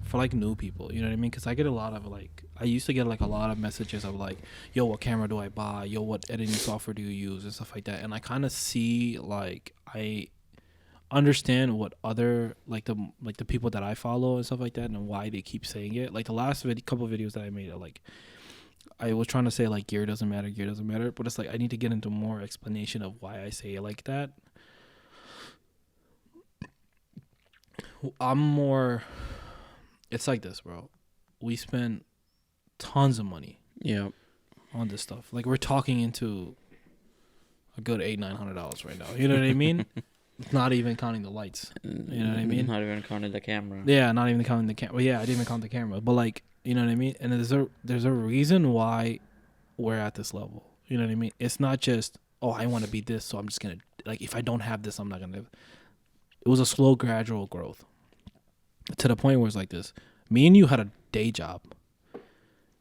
for, like, new people. You know what I mean? Because I get a lot of, like, I used to get, like, a lot of messages of, like, yo, what camera do I buy? Yo, what editing software do you use? And stuff like that. And I kind of see, like, I understand what other, like, the people that I follow and stuff like that and why they keep saying it. Like, the last couple of videos that I made are, like, I was trying to say, like, gear doesn't matter. But it's, like, I need to get into more explanation of why I say it like that. It's like this, bro. We spend tons of money on this stuff. Like we're talking into a good $800-900 right now. You know what I mean? Not even counting the lights. You know what I mean? Not even counting the camera. Yeah, not even counting the camera. Well, yeah, I didn't even count the camera. But like, you know what I mean? And there's a reason why we're at this level. You know what I mean? It's not just, oh, I want to be this, so I'm just gonna, like, if I don't have this, I'm not gonna. It was a slow, gradual growth. To the point where it's like this. Me and you had a day job.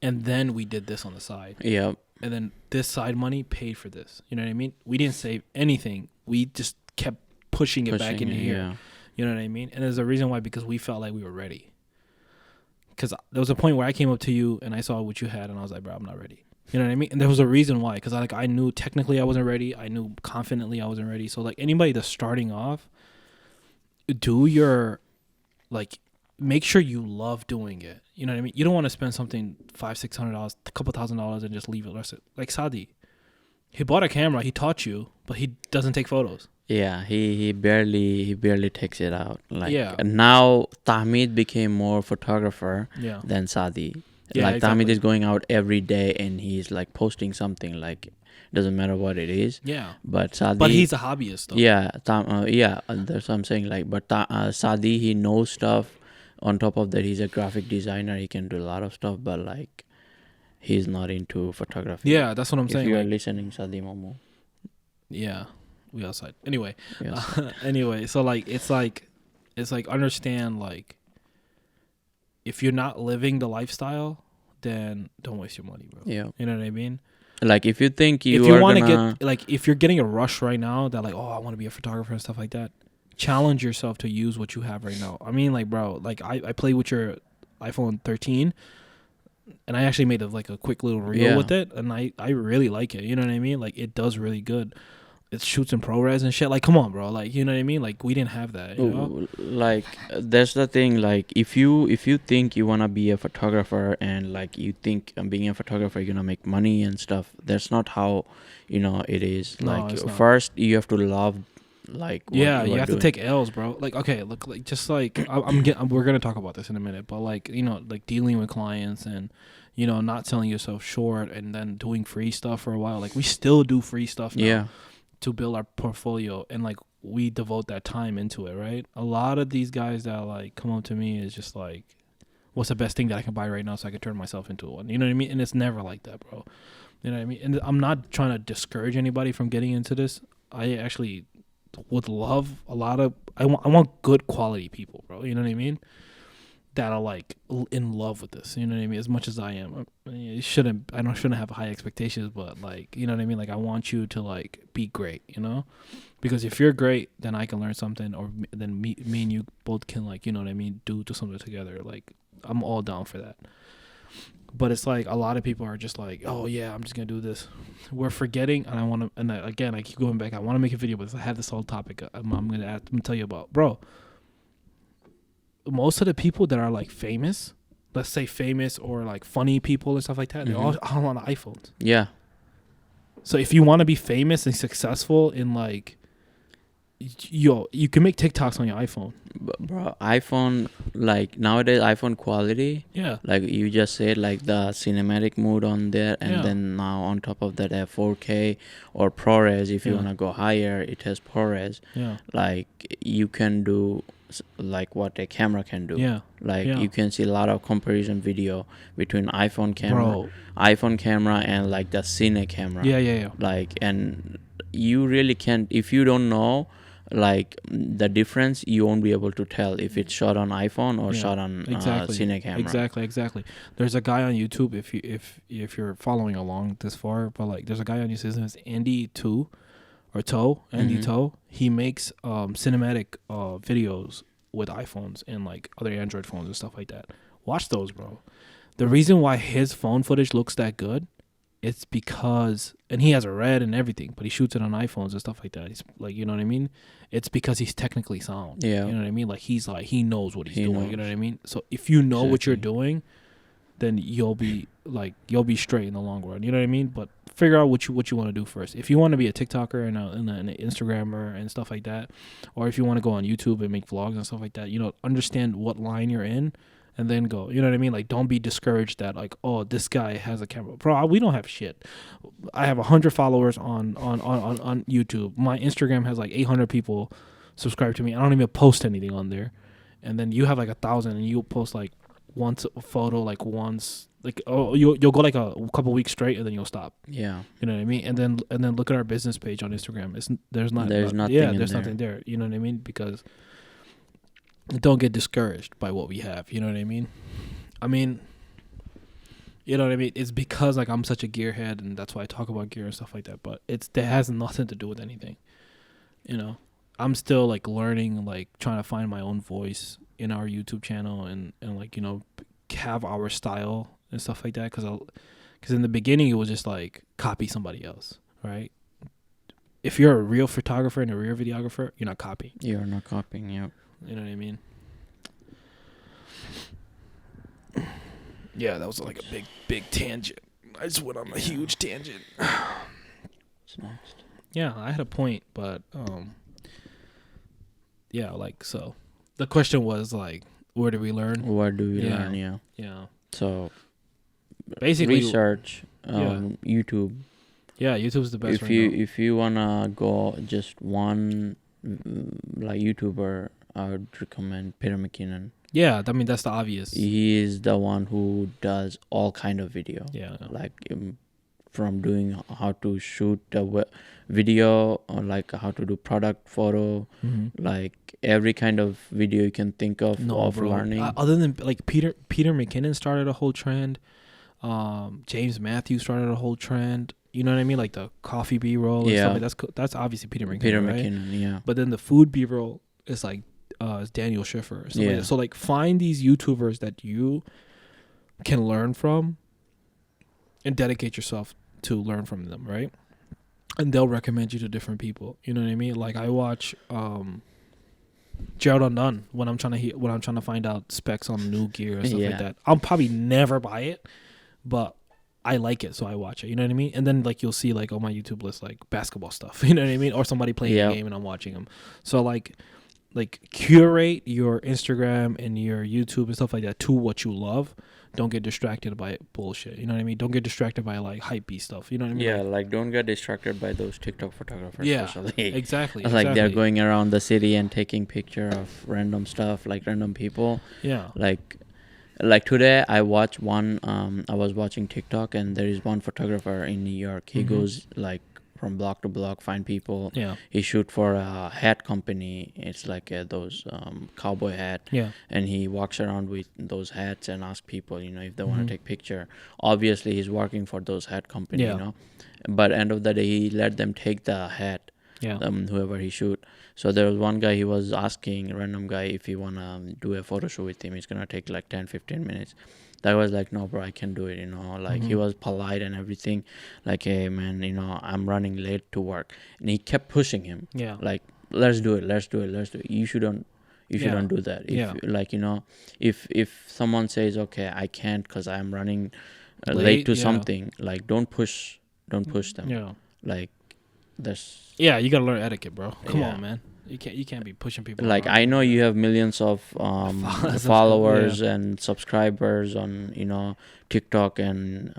And then we did this on the side. Yep. And then this side money paid for this. You know what I mean? We didn't save anything. We just kept pushing it back into here. Yeah. You know what I mean? And there's a reason why, because we felt like we were ready. Because there was a point where I came up to you and I saw what you had and I was like, bro, I'm not ready. You know what I mean? And there was a reason why. Because I knew technically I wasn't ready. I knew confidently I wasn't ready. So like anybody that's starting off, do your... like, make sure you love doing it. You know what I mean? You don't want to spend something $500-600, a couple $1,000s, and just leave it. Like Sadi, he bought a camera. He taught you, but he doesn't take photos. Yeah, he barely takes it out. Like and now, Tahmid became more photographer than Sadi. Yeah, like exactly. Tahmid is going out every day and he's like posting something. Like doesn't matter what it is. Yeah. But Sadi. But he's a hobbyist though. Yeah, that's what I'm saying. Like, but Sadi, he knows stuff. On top of that, he's a graphic designer. He can do a lot of stuff, but like, he's not into photography. Yeah, that's what I'm saying. If you are listening, Sadi Momo. Yeah, We outside. Anyway. Yes. Anyway, so like it's like understand like if you're not living the lifestyle, then don't waste your money, bro. Yeah. You know what I mean? Like if you think If you want to get like if you're getting a rush right now that like, oh, I want to be a photographer and stuff like that, challenge yourself to use what you have right now. I mean, like, bro, like I play with your iPhone 13 and I actually made a quick little reel with it, and I really like it. You know what I mean? Like it does really good. It shoots in ProRes and shit. Like, come on, bro. Like, you know what I mean? Like, we didn't have that. You know? Like that's the thing. Like if you think you wanna be a photographer and like you think being a photographer you're gonna make money and stuff, that's not how it is. No, like it's not. First you have to love like what you you have doing. to take L's, bro. Like, okay, look, like just like we're gonna talk about this in a minute, but like like dealing with clients and not selling yourself short and then doing free stuff for a while. Like we still do free stuff now to build our portfolio, and like we devote that time into it, right? A lot of these guys that like come up to me is just like, what's the best thing that I can buy right now so I can turn myself into one? You know what I mean? And it's never like that, bro. You know what I mean? And I'm not trying to discourage anybody from getting into this. I actually would love a lot of I want good quality people, bro. You know what I mean? That are like in love with this. You know what I mean? As much as I am. I shouldn't have high expectations, but like, you know what I mean? Like I want you to like be great, because if you're great, then I can learn something, or then me and you both can like, you know what I mean, do something together. Like I'm all down for that. But it's like a lot of people are just like, oh yeah, I'm just gonna do this. We're forgetting, and I want to. And again, I keep going back. I want to make a video, but I had this whole topic. I'm gonna tell you about, bro. Most of the people that are like famous, let's say famous or like funny people and stuff like that, they're all on iPhones. Yeah. So if you want to be famous and successful in like, you can make TikToks on your iPhone. Bro, iPhone, like nowadays iPhone quality, like you just said, like the cinematic mode on there, and then now on top of that 4K or ProRes. If you want to go higher, it has ProRes. Like you can do like what a camera can do. You can see a lot of comparison video between iPhone camera and like the Cine camera. Like, and you really can't, if you don't know like the difference, you won't be able to tell if it's shot on iPhone or shot on Cine camera. Exactly. There's a guy on YouTube, if you're following along this far, but like there's a guy on YouTube, his name is Andy2 or Toe, Andy Toe. He makes cinematic videos with iPhones and like other Android phones and stuff like that. Watch those, bro. The reason why his phone footage looks that good, it's because, and he has a Red and everything, but he shoots it on iPhones and stuff like that. He's like, you know what I mean? It's because he's technically sound. Yeah. You know what I mean? Like he knows what he's doing. You know what I mean? So if you know what you're doing, then you'll be straight in the long run. You know what I mean? But figure out what you want to do first. If you want to be a TikToker and an Instagrammer and stuff like that, or if you want to go on YouTube and make vlogs and stuff like that, understand what line you're in and then go. You know what I mean? Like don't be discouraged that like, oh, this guy has a camera. Bro, we don't have shit. I have 100 followers on YouTube. My Instagram has like 800 people subscribed to me. I don't even post anything on there. And then you have like 1,000 and you'll post like once a photo, like once, like you'll go like a couple weeks straight and then you'll stop. Yeah. You know what I mean? And then look at our business page on Instagram. There's nothing there. You know what I mean? Because don't get discouraged by what we have. You know what I mean? You know what I mean? It's because like I'm such a gearhead and that's why I talk about gear and stuff like that. But that has nothing to do with anything. I'm still like learning, like trying to find my own voice in our YouTube channel and like, have our style and stuff like that. Cause in the beginning it was just like copy somebody else, right? If you're a real photographer and a real videographer, you're not copying. You're not copying, yeah. You know what I mean? Yeah, that was like a big tangent. I just went on a huge tangent. What's next? Yeah, I had a point, but yeah, like so. The question was like, where do we learn? Where do we learn? Yeah. Yeah. So basically, research YouTube. Yeah, YouTube's the best. If you wanna go just one like YouTuber, I would recommend Peter McKinnon. Yeah, I mean that's the obvious. He is the one who does all kind of video. Yeah. Like from doing how to shoot a video, or like how to do product photo, like every kind of video you can think of learning. Other than like Peter McKinnon started a whole trend. James Matthews started a whole trend. You know what I mean? Like the coffee B-roll and stuff like that's obviously Peter McKinnon, right? Yeah. But then the food B-roll is like it's Daniel Schiffer. Like so like find these YouTubers that you can learn from and dedicate yourself to learn from them, right? And they'll recommend you to different people. You know what I mean? Like I watch Gerald Undone when I'm trying to find out specs on new gear and stuff like that. I'll probably never buy it, but I like it, so I watch it. You know what I mean? And then like you'll see like on my YouTube list like basketball stuff. You know what I mean? Or somebody playing a game and I'm watching them. So like curate your Instagram and your YouTube and stuff like that to what you love. Don't get distracted by bullshit. You know what I mean? Don't get distracted by like hypey stuff. You know what I mean? Yeah, like don't get distracted by those TikTok photographers. Yeah, especially. Exactly. Like they're going around the city and taking picture of random stuff, like random people. Yeah. Like today I watched one. I was watching TikTok and there is one photographer in New York. He goes like from block to block, find people. Yeah. He shoot for a hat company. It's like those cowboy hat. Yeah. And he walks around with those hats and asks people, if they want to take picture. Obviously, he's working for those hat company, But end of the day, he let them take the hat. Yeah. Whoever he shoot. So there was one guy, he was asking, a random guy, if he want to do a photo shoot with him. It's going to take like 10-15 minutes. That was like, no, bro, I can do it, Like, he was polite and everything. Like, hey, man, I'm running late to work. And he kept pushing him. Yeah. Like, let's do it. You shouldn't do that. If someone says, okay, I can't because I'm running late to something, like, don't push them. Yeah. Like, that's... Yeah, you got to learn etiquette, bro. Come on, man. You can't be pushing people like around. I know you have millions of followers and subscribers on TikTok and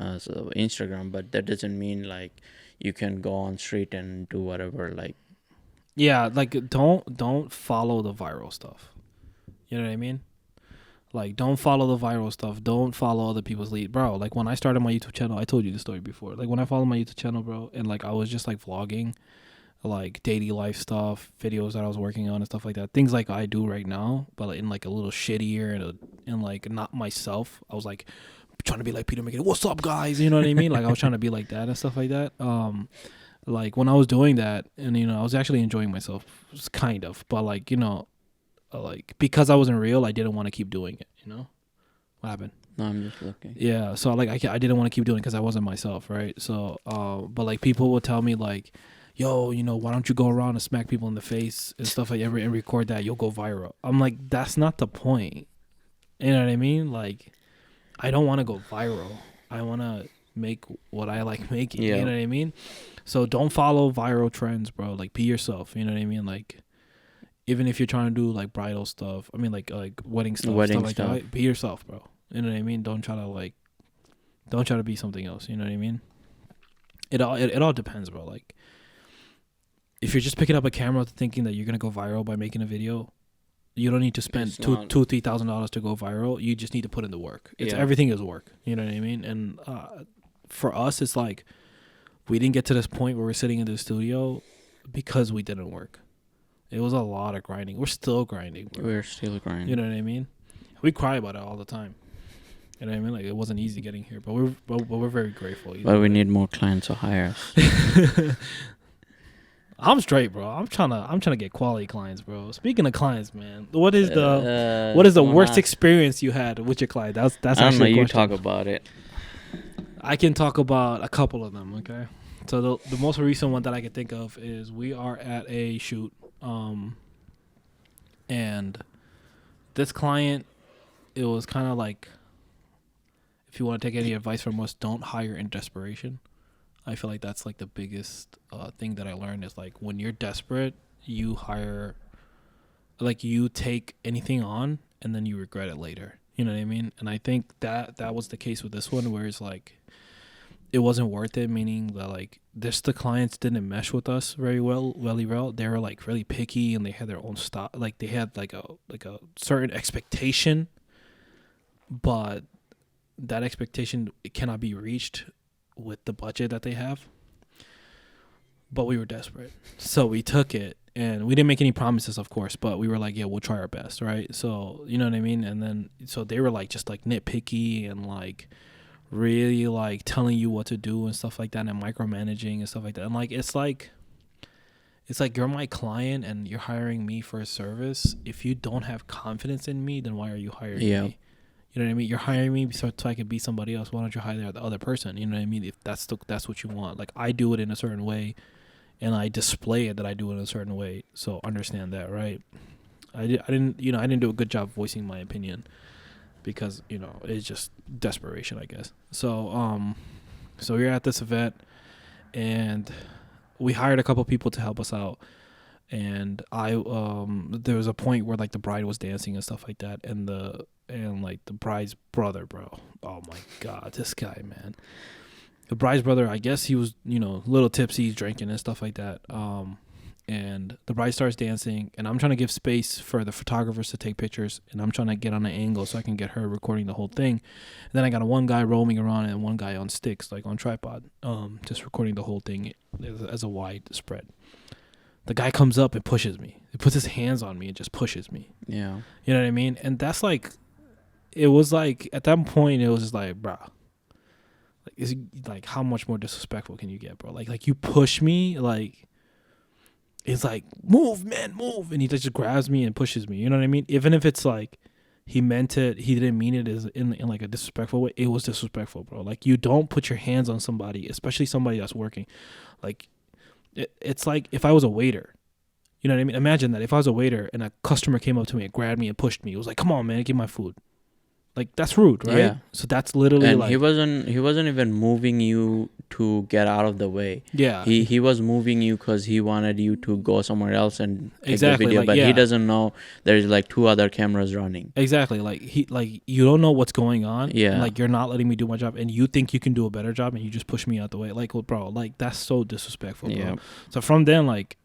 Instagram, but that doesn't mean like you can go on street and do whatever. Like like don't follow the viral stuff. You know what I mean? Like don't follow the viral stuff. Don't follow other people's lead, bro. Like when I started my YouTube channel, I told you the story before. Like when I followed my YouTube channel, bro, and like I was just like vlogging like daily life stuff, videos that I was working on and stuff like that. Things like I do right now, but like in like a little shittier and like not myself. I was like trying to be like Peter McKinnon. What's up, guys? You know what I mean? Like I was trying to be like that and stuff like that. Like when I was doing that, and I was actually enjoying myself, kind of. But like like because I wasn't real, I didn't want to keep doing it. What happened? No, I'm just looking. Yeah, so like I didn't want to keep doing it because I wasn't myself, right? So, but like people would tell me like, yo, why don't you go around and smack people in the face and stuff like that and record that? You'll go viral. I'm like, that's not the point. You know what I mean? Like, I don't want to go viral. I want to make what I like making. Yeah. You know what I mean? So don't follow viral trends, bro. Like, be yourself. You know what I mean? Like, even if you're trying to do like bridal stuff, I mean like wedding stuff like that, be yourself, bro. You know what I mean? Don't try to be something else. You know what I mean? It all depends, bro. Like, if you're just picking up a camera thinking that you're gonna go viral by making a video, you don't need to spend $2,000-$3,000 to go viral. You just need to put in the work. Everything is work. You know what I mean? And for us, it's like we didn't get to this point where we're sitting in the studio because we didn't work. It was a lot of grinding. We're still grinding. We're still grinding. You know what I mean? We cry about it all the time. You know what I mean? Like it wasn't easy getting here, but we're very grateful. But we need more clients to hire us. I'm straight, bro. I'm trying to get quality clients, bro. Speaking of clients, man, what is the worst experience you had with your client? That's I don't know. You talk about it. I can talk about a couple of them. Okay, so the most recent one that I can think of is we are at a shoot, and this client, it was kind of like, if you want to take any advice from us, don't hire in desperation. I feel like that's like the biggest thing that I learned is like when you're desperate, you hire, like you take anything on and then you regret it later. You know what I mean? And I think that was the case with this one, where it's like it wasn't worth it, meaning that like the clients didn't mesh with us very well. They were like really picky and they had their own style. Like they had like a certain expectation, but that expectation, it cannot be reached with the budget that they have. But we were desperate, so we took it, and we didn't make any promises, of course, but we were like, yeah, we'll try our best, right? So you know what I mean. And then so they were like just like nitpicky and like really like telling you what to do and stuff like that, and micromanaging and stuff like that. And like it's like you're my client and you're hiring me for a service. If you don't have confidence in me, then why are you hiring me? You know what I mean? You're hiring me so I can be somebody else. Why don't you hire the other person? You know what I mean? If that's what you want. Like I do it in a certain way, and I display it that I do it in a certain way. So understand that, right? I didn't do a good job voicing my opinion because it's just desperation, I guess. So so we were at this event, and we hired a couple people to help us out. And there was a point where like the bride was dancing and stuff like that, and like the bride's brother, bro. Oh my God, this guy, man. The bride's brother, I guess he was, a little tipsy, he's drinking and stuff like that. And the bride starts dancing, and I'm trying to give space for the photographers to take pictures, and I'm trying to get on an angle so I can get her recording the whole thing. And then I got one guy roaming around and one guy on sticks, like on tripod, just recording the whole thing as a wide spread. The guy comes up and pushes me. He puts his hands on me and just pushes me. Yeah. You know what I mean? And that's like, it was like, at that point, it was just like, bro. Like, is like, how much more disrespectful can you get, bro? Like you push me, like, it's like, move, man, move. And he just grabs me and pushes me. You know what I mean? Even if it's like, he meant it, he didn't mean it as in like a disrespectful way. It was disrespectful, bro. Like, you don't put your hands on somebody, especially somebody that's working. Like, it's like if I was a waiter. You know what I mean? Imagine that if I was a waiter and a customer came up to me and grabbed me and pushed me. It was like, come on, man, give my food. Like, that's rude, right? Yeah. So that's literally and like, he wasn't even moving you to get out of the way. Yeah. He was moving you because he wanted you to go somewhere else and take Exactly, the video. like, But yeah. he doesn't know there's like 2 other cameras running. Exactly. Like you don't know what's going on. Yeah. And like, you're not letting me do my job, and you think you can do a better job, and you just push me out the way. Like, well, bro, like, that's so disrespectful, bro. Yeah. So from then, like,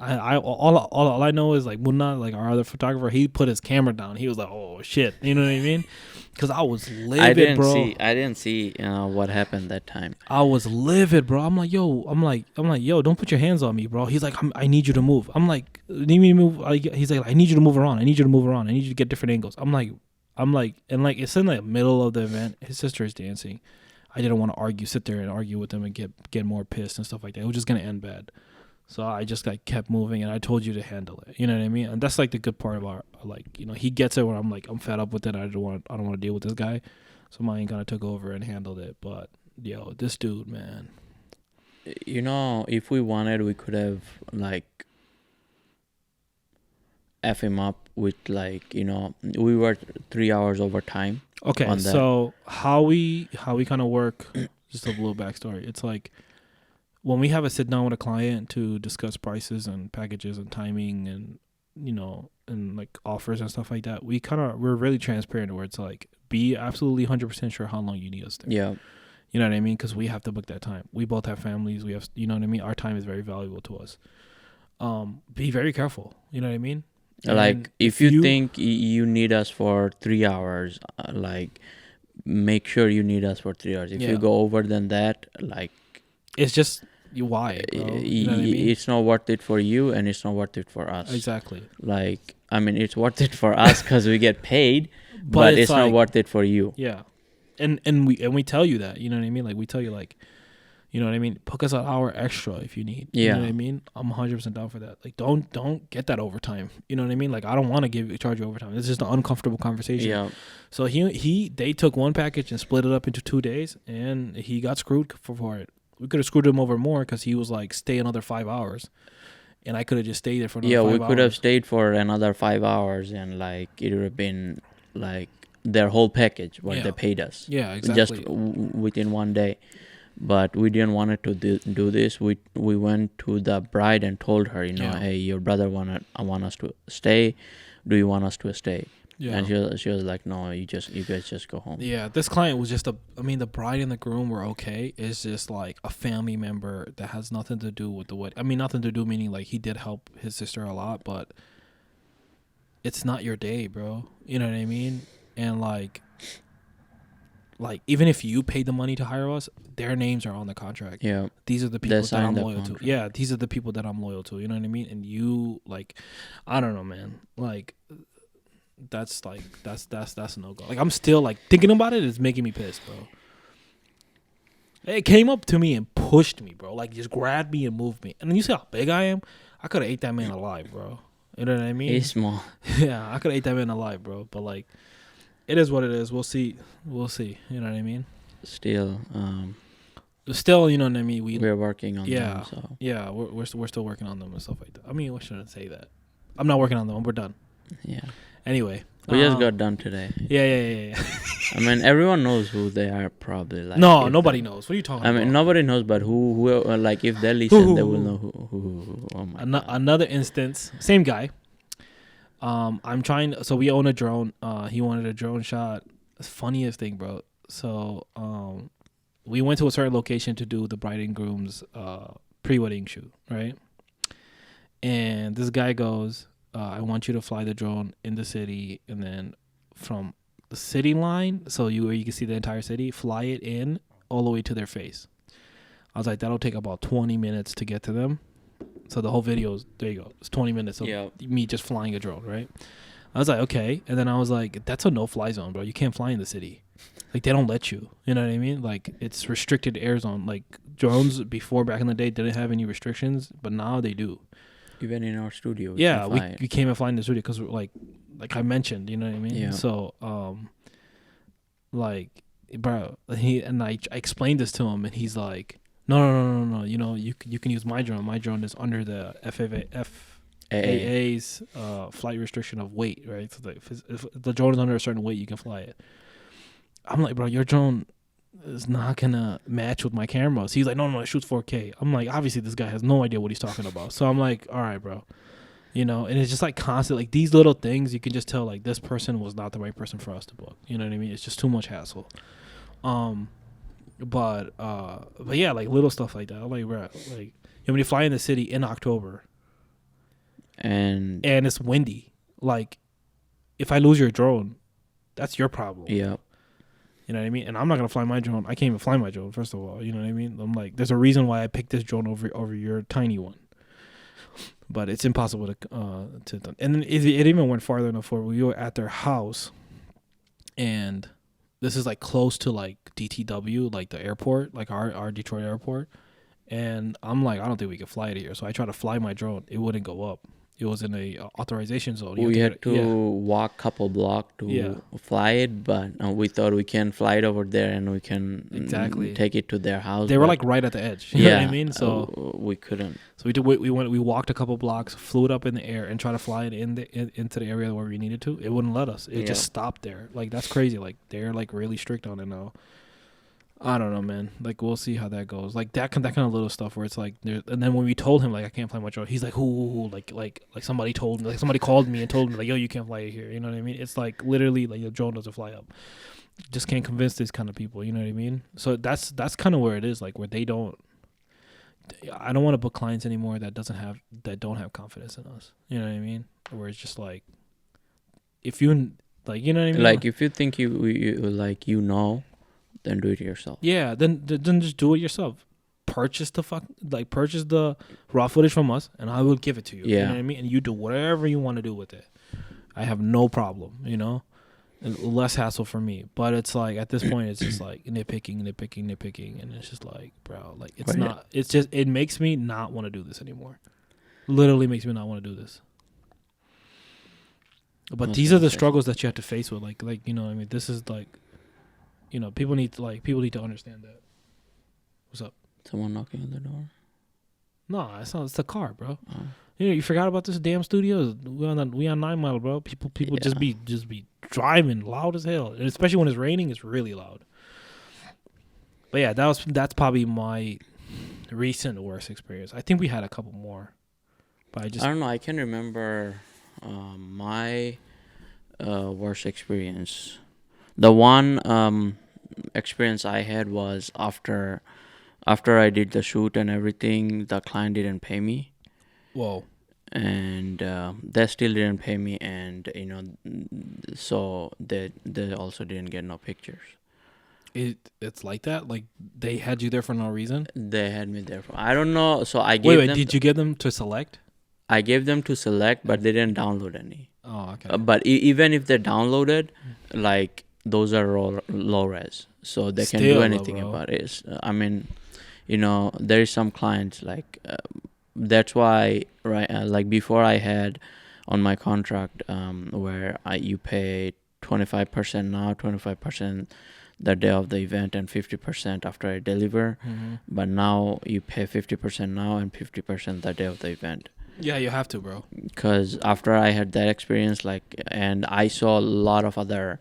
all I know is like Munna, like our other photographer, he put his camera down. He was like, oh shit, you know what I mean? Because I was livid, bro. I didn't see what happened that time. I was livid, bro. I'm like, yo, don't put your hands on me, bro. He's like, I need you to move. I'm like, need me to move? He's like, I need you to move around. I need you to move around. I need you to get different angles. I'm like, and like, it's in the middle of the event. His sister is dancing. I didn't want to sit there and argue with him and get more pissed and stuff like that. It was just gonna end bad. So I just like kept moving, and I told you to handle it. You know what I mean? And that's like the good part about, like, he gets it where I'm like, I'm fed up with it. I don't want to deal with this guy. So mine kind of took over and handled it. But yo, this dude, man. If we wanted, we could have like F him up with like, we were 3 hours over time. Okay, so how we kind of work, just a little backstory. It's like, when we have a sit down with a client to discuss prices and packages and timing and, and like offers and stuff like that, we're really transparent where it's like, be absolutely 100% sure how long you need us there. Yeah. You know what I mean? Because we have to book that time. We both have families. We have, you know what I mean? Our time is very valuable to us. Be very careful. You know what I mean? Like, And if you think you need us for 3 hours, like, make sure you need us for 3 hours. If you go over than that, like, it's just, why, bro? You know what I mean? It's not worth it for you, and it's not worth it for us. Exactly. Like, I mean, it's worth it for us because we get paid, but it's like, not worth it for you. Yeah, and we tell you that. You know what I mean? Like, we tell you, like, you know what I mean? Book us an hour extra if you need. Yeah. You know what I mean? I'm 100% down for that. Like, don't get that overtime. You know what I mean? Like, I don't want to charge you overtime. It's just an uncomfortable conversation. Yeah. So they took one package and split it up into 2 days, and he got screwed for it. We could have screwed him over more because he was like, stay another 5 hours. And I could have just stayed there for another 5 hours. Yeah, we could have stayed for another 5 hours, and like, it would have been like their whole package, what they paid us. Yeah, exactly. Just within 1 day. But we didn't want it to do this. We went to the bride and told her, hey, your brother want us to stay. Do you want us to stay? Yeah. And she was like, no, you guys just go home. Yeah, this client was just the bride and the groom were okay. It's just like a family member that has nothing to do with the wedding. I mean, nothing to do, meaning like he did help his sister a lot, but it's not your day, bro. You know what I mean? And like, like even if you paid the money to hire us, their names are on the contract. Yeah. These are the people that signed I'm the loyal contract. to. Yeah, these are the people that I'm loyal to. You know what I mean? And you like, I don't know, man. Like, that's a no go. Like I'm still like thinking about it. It's making me pissed, bro. It came up to me and pushed me, bro. Like just grabbed me and moved me. And then you see how big I am. I could have ate that man alive, bro. You know what I mean? He's small. Yeah, I could have ate that man alive, bro. But like, it is what it is. We'll see. We'll see. You know what I mean? Still, Still, you know what I mean. we're working on Yeah. them. So Yeah, we're still working on them and stuff like that. I mean, we shouldn't say that. I'm not working on them. We're done. yeah, Anyway, we just got done today. Yeah. I mean, everyone knows who they are. Probably like No, if nobody knows. What are you talking I about? mean, nobody knows, but who like if they listen, they will know who. Oh my God. Another instance, same guy. I'm trying. So we own a drone. He wanted a drone shot. Funniest thing, bro. So we went to a certain location to do the bride and groom's pre-wedding shoot, right? And this guy goes, I want you to fly the drone in the city, and then from the city line, so where you can see the entire city, fly it in all the way to their face. I was like, that'll take about 20 minutes to get to them. So the whole video is, there you go. It's 20 minutes of me just flying a drone, right? I was like, okay. And then I was like, that's a no-fly zone, bro. You can't fly in the city. Like, they don't let you. You know what I mean? Like, it's restricted air zone. Like, drones before, back in the day, didn't have any restrictions, but now they do. Even in our studio. We came and fly in the studio because, like I mentioned, you know what I mean? Yeah. So, like, bro, I explained this to him, and he's like, no. You know, you can use my drone. My drone is under the FAA's flight restriction of weight, right? So if the drone is under a certain weight, you can fly it. I'm like, bro, your drone is not gonna match with my cameras. He's like, no, it shoots 4K. I'm like, obviously this guy has no idea what he's talking about. So I'm like, all right, bro. You know, and it's just like constant, like these little things, you can just tell like this person was not the right person for us to book. You know what I mean? It's just too much hassle. But yeah, like little stuff like that. I'm like, bro, like when you fly in the city in October and it's windy, like if I lose your drone, that's your problem. Yeah. You know what I mean? And I'm not gonna fly my drone. I can't even fly my drone, first of all. You know what I mean? I'm like, there's a reason why I picked this drone over your tiny one. But it's impossible to and then it even went farther enough where we were at their house, and this is like close to like DTW, like the airport, like our Detroit airport. And I'm like, I don't think we can fly it here. So I tried to fly my drone. It wouldn't go up. It was in a authorization zone. We had to walk a couple blocks to fly it, but we thought we can fly it over there and we can take it to their house. They were like right at the edge. You know what I mean? So we couldn't. So we walked a couple blocks, flew it up in the air, and tried to fly it into the area where we needed to. It wouldn't let us. It just stopped there. Like that's crazy. Like they're like really strict on it now. I don't know, man. Like we'll see how that goes. Like that kind of little stuff where it's like, and then when we told him like I can't fly my drone, he's like, "Ooh, like somebody told me, like somebody called me and told me like, yo, you can't fly it here." You know what I mean? It's like literally like your drone doesn't fly up. Just can't convince these kind of people. You know what I mean? So that's kind of where it is. Like where they don't. I don't want to book clients anymore that don't have confidence in us. You know what I mean? Where it's just like, if you like, you know what I mean? Like if you think you like then do it yourself. Yeah, then just do it yourself. Purchase the raw footage from us, and I will give it to you. Yeah. You know what I mean? And you do whatever you want to do with it. I have no problem, you know? Less hassle for me. But it's like, at this point, it's just like nitpicking. And it's just like, bro, like it's not, it's just, it makes me not want to do this anymore. Literally makes me not want to do this. But these are the struggles that you have to face with. Like, you know what I mean? This is like, you know, people need to understand that. What's up? Someone knocking on the door? No, it's not. It's the car, bro. Oh. You know, you forgot about this damn studio. We on 9 Mile, bro. People just be driving loud as hell, and especially when it's raining, it's really loud. But yeah, that's probably my recent worst experience. I think we had a couple more, but I don't know. I can remember my worst experience. The one experience I had was after I did the shoot and everything, the client didn't pay me. Whoa. And they still didn't pay me, and you know, so they also didn't get no pictures. It's like that. Like they had you there for no reason. They had me there for, I don't know. So I Wait, gave wait. them. Did you get them to select? I gave them to select, but they didn't download any. Oh, okay. But even if they downloaded, like those are low res, so they can do Still, anything bro. about it. I mean, there is some clients like that's why, right? Like before, I had on my contract where you pay 25% now, 25% the day of the event, and 50% after I deliver. Mm-hmm. But now you pay 50% now and 50% the day of the event. Yeah, you have to, bro. Because after I had that experience, and I saw a lot of other,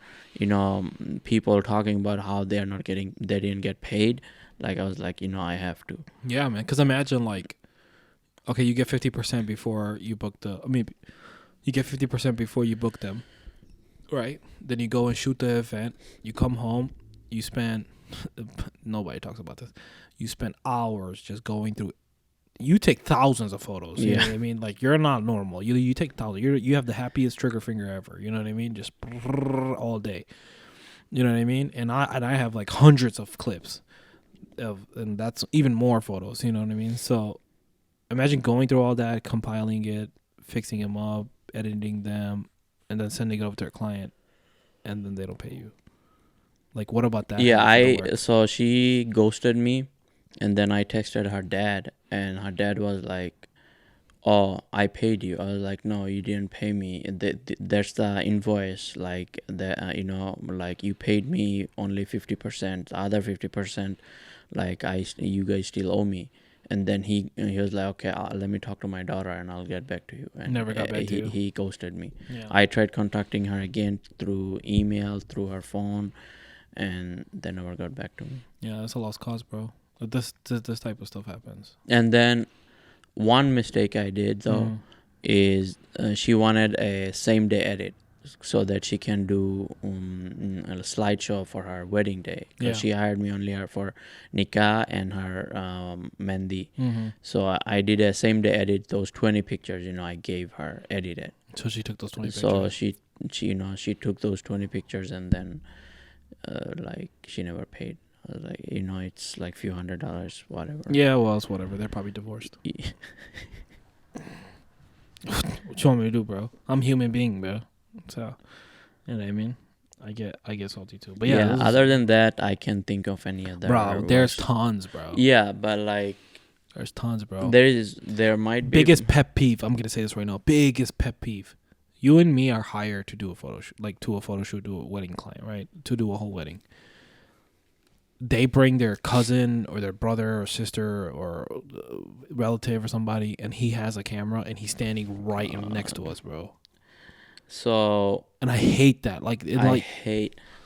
people talking about how they didn't get paid. Like I was like, I have to. Yeah, man. Because imagine like, okay, you get 50% before you book you get 50% before you book them, right? Then you go and shoot the event. You come home. You spend. Nobody talks about this. You spend hours just going through. You take thousands of photos. You know what I mean? Like you're not normal. You take thousands. You have the happiest trigger finger ever. You know what I mean? Just all day. You know what I mean? And I have like hundreds of clips, and that's even more photos. You know what I mean? So imagine going through all that, compiling it, fixing them up, editing them, and then sending it over to a client, and then they don't pay you. Like what about that? Yeah, so she ghosted me, and then I texted her dad, and her dad was like, "Oh, I paid you." I was like, "No, you didn't pay me. That's the invoice. Like like you paid me only 50%. The other 50%, like you guys still owe me." And then he was like, "Okay, let me talk to my daughter, and I'll get back to you." And Never got back to you. He ghosted me. Yeah. I tried contacting her again through email, through her phone, and they never got back to me. Yeah, that's a lost cause, bro. But this type of stuff happens. And then one mistake I did though is she wanted a same day edit so that she can do a slideshow for her wedding day. Because she hired me only for nikah and her mendi. So I did a same day edit. Those 20 pictures, I gave her edited. So she took those 20 pictures. So she took those 20 pictures, and then she never paid. I was like, it's like few $100, whatever. Yeah, well, it's whatever. They're probably divorced. What you want me to do, bro? I'm a human being, bro. So, you know what I mean? I get salty too. But yeah, other than that, I can't think of any other. Bro, there's tons, bro. Yeah, but like, there's tons, bro. There might be biggest pet peeve. I'm gonna say this right now. Biggest pet peeve. You and me are hired to do a photo shoot, do a wedding client, right? To do a whole wedding. They bring their cousin or their brother or sister or relative or somebody, and he has a camera and he's standing right next to us, bro. So, and I hate that.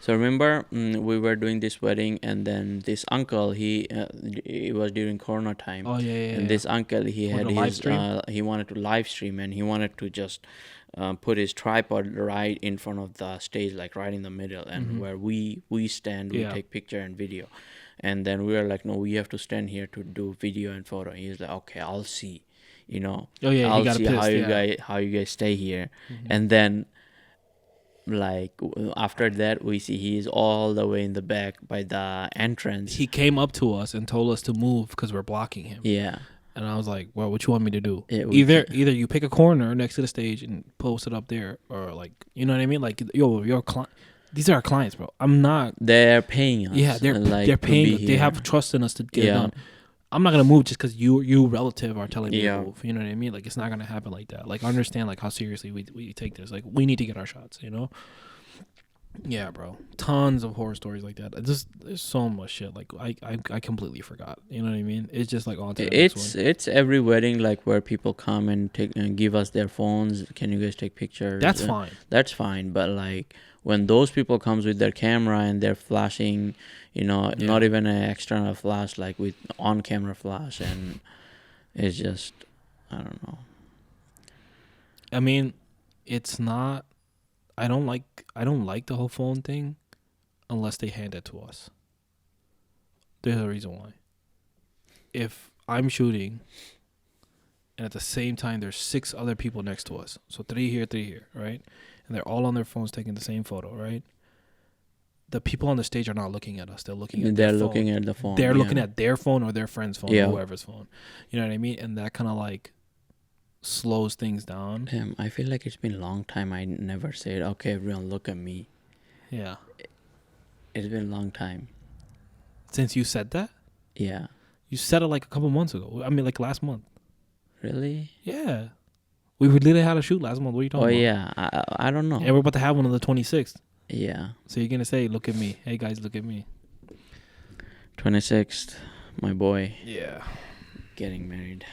So remember, we were doing this wedding, and then this uncle, it was during Corona time. Oh yeah. And this uncle, he had his he wanted to live stream, and he wanted to just put his tripod right in front of the stage, like right in the middle, and where we stand, we take picture and video. And then we were like, no, we have to stand here to do video and photo. He's like, okay, I'll see. I'll see how you guys stay here. And then like after that, we see he's all the way in the back by the entrance. He came up to us and told us to move because we're blocking him. Yeah. And I was like, well, what you want me to do? Either you pick a corner next to the stage and post it up there, or like, you know what I mean? Like, your client. These are our clients, bro. I'm not. They're paying us. Yeah, they're paying us. They have trust in us to get it done. I'm not gonna move just because you relative are telling me to move. You know what I mean? Like, it's not gonna happen like that. Like, I understand like how seriously we take this. Like, we need to get our shots. Yeah, bro. Tons of horror stories like that. There's so much shit. Like, I completely forgot. You know what I mean? It's just like on to the next one. It's every wedding, like, where people come and take and give us their phones. Can you guys take pictures? That's fine. That's fine. But like, when those people comes with their camera and they're flashing, not even an external flash, like with on-camera flash, and it's just, I don't know. I mean, it's not. I don't like the whole phone thing unless they hand it to us. There's a reason why. If I'm shooting and at the same time there's 6 other people next to us, so 3 here, right? And they're all on their phones taking the same photo, right? the people on the stage are not looking at us. They're looking at They're their phone. looking at the phone. They're looking at their phone or their friend's phone Yeah. or whoever's phone. You know what I mean? And that kind of like slows things down. I feel like it's been a long time I never said, okay, everyone look at me. Yeah. It's been a long time. Since you said that? Yeah. You said it like a couple months ago. I mean, like last month. Really? Yeah. We literally had a shoot last month. What are you talking about? Yeah. I don't know. And we're about to have one on the 26th. Yeah. So you're going to say, look at me. Hey, guys, look at me. 26th, my boy. Yeah. Getting married.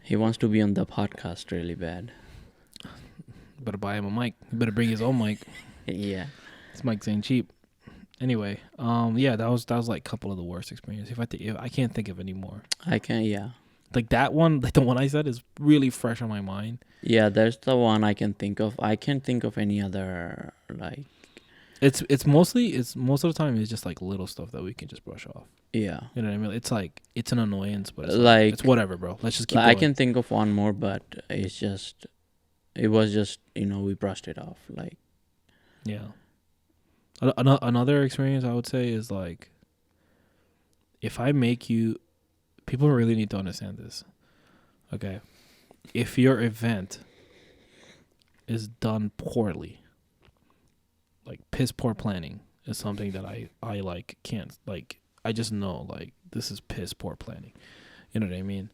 He wants to be on the podcast really bad. Better buy him a mic. He better bring his own mic. Yeah. This mics ain't cheap. Anyway, yeah, that was like a couple of the worst experiences. If I can't think of any more. I can, yeah. Like that one, like the one I said is really fresh on my mind. Yeah, that's the one I can think of. I can't think of any other, like... It's most of the time it's just like little stuff that we can just brush off. Yeah. You know what I mean? It's like, it's an annoyance, but Like... it's whatever, bro. Let's just keep going. I can think of one more, but it's just... It was just, we brushed it off. Like... Yeah. Another experience I would say is like, if I make you... People really need to understand this. Okay. If your event is done poorly, like piss poor planning is something that I like can't, like, I just know, like, this is piss poor planning. You know what I mean?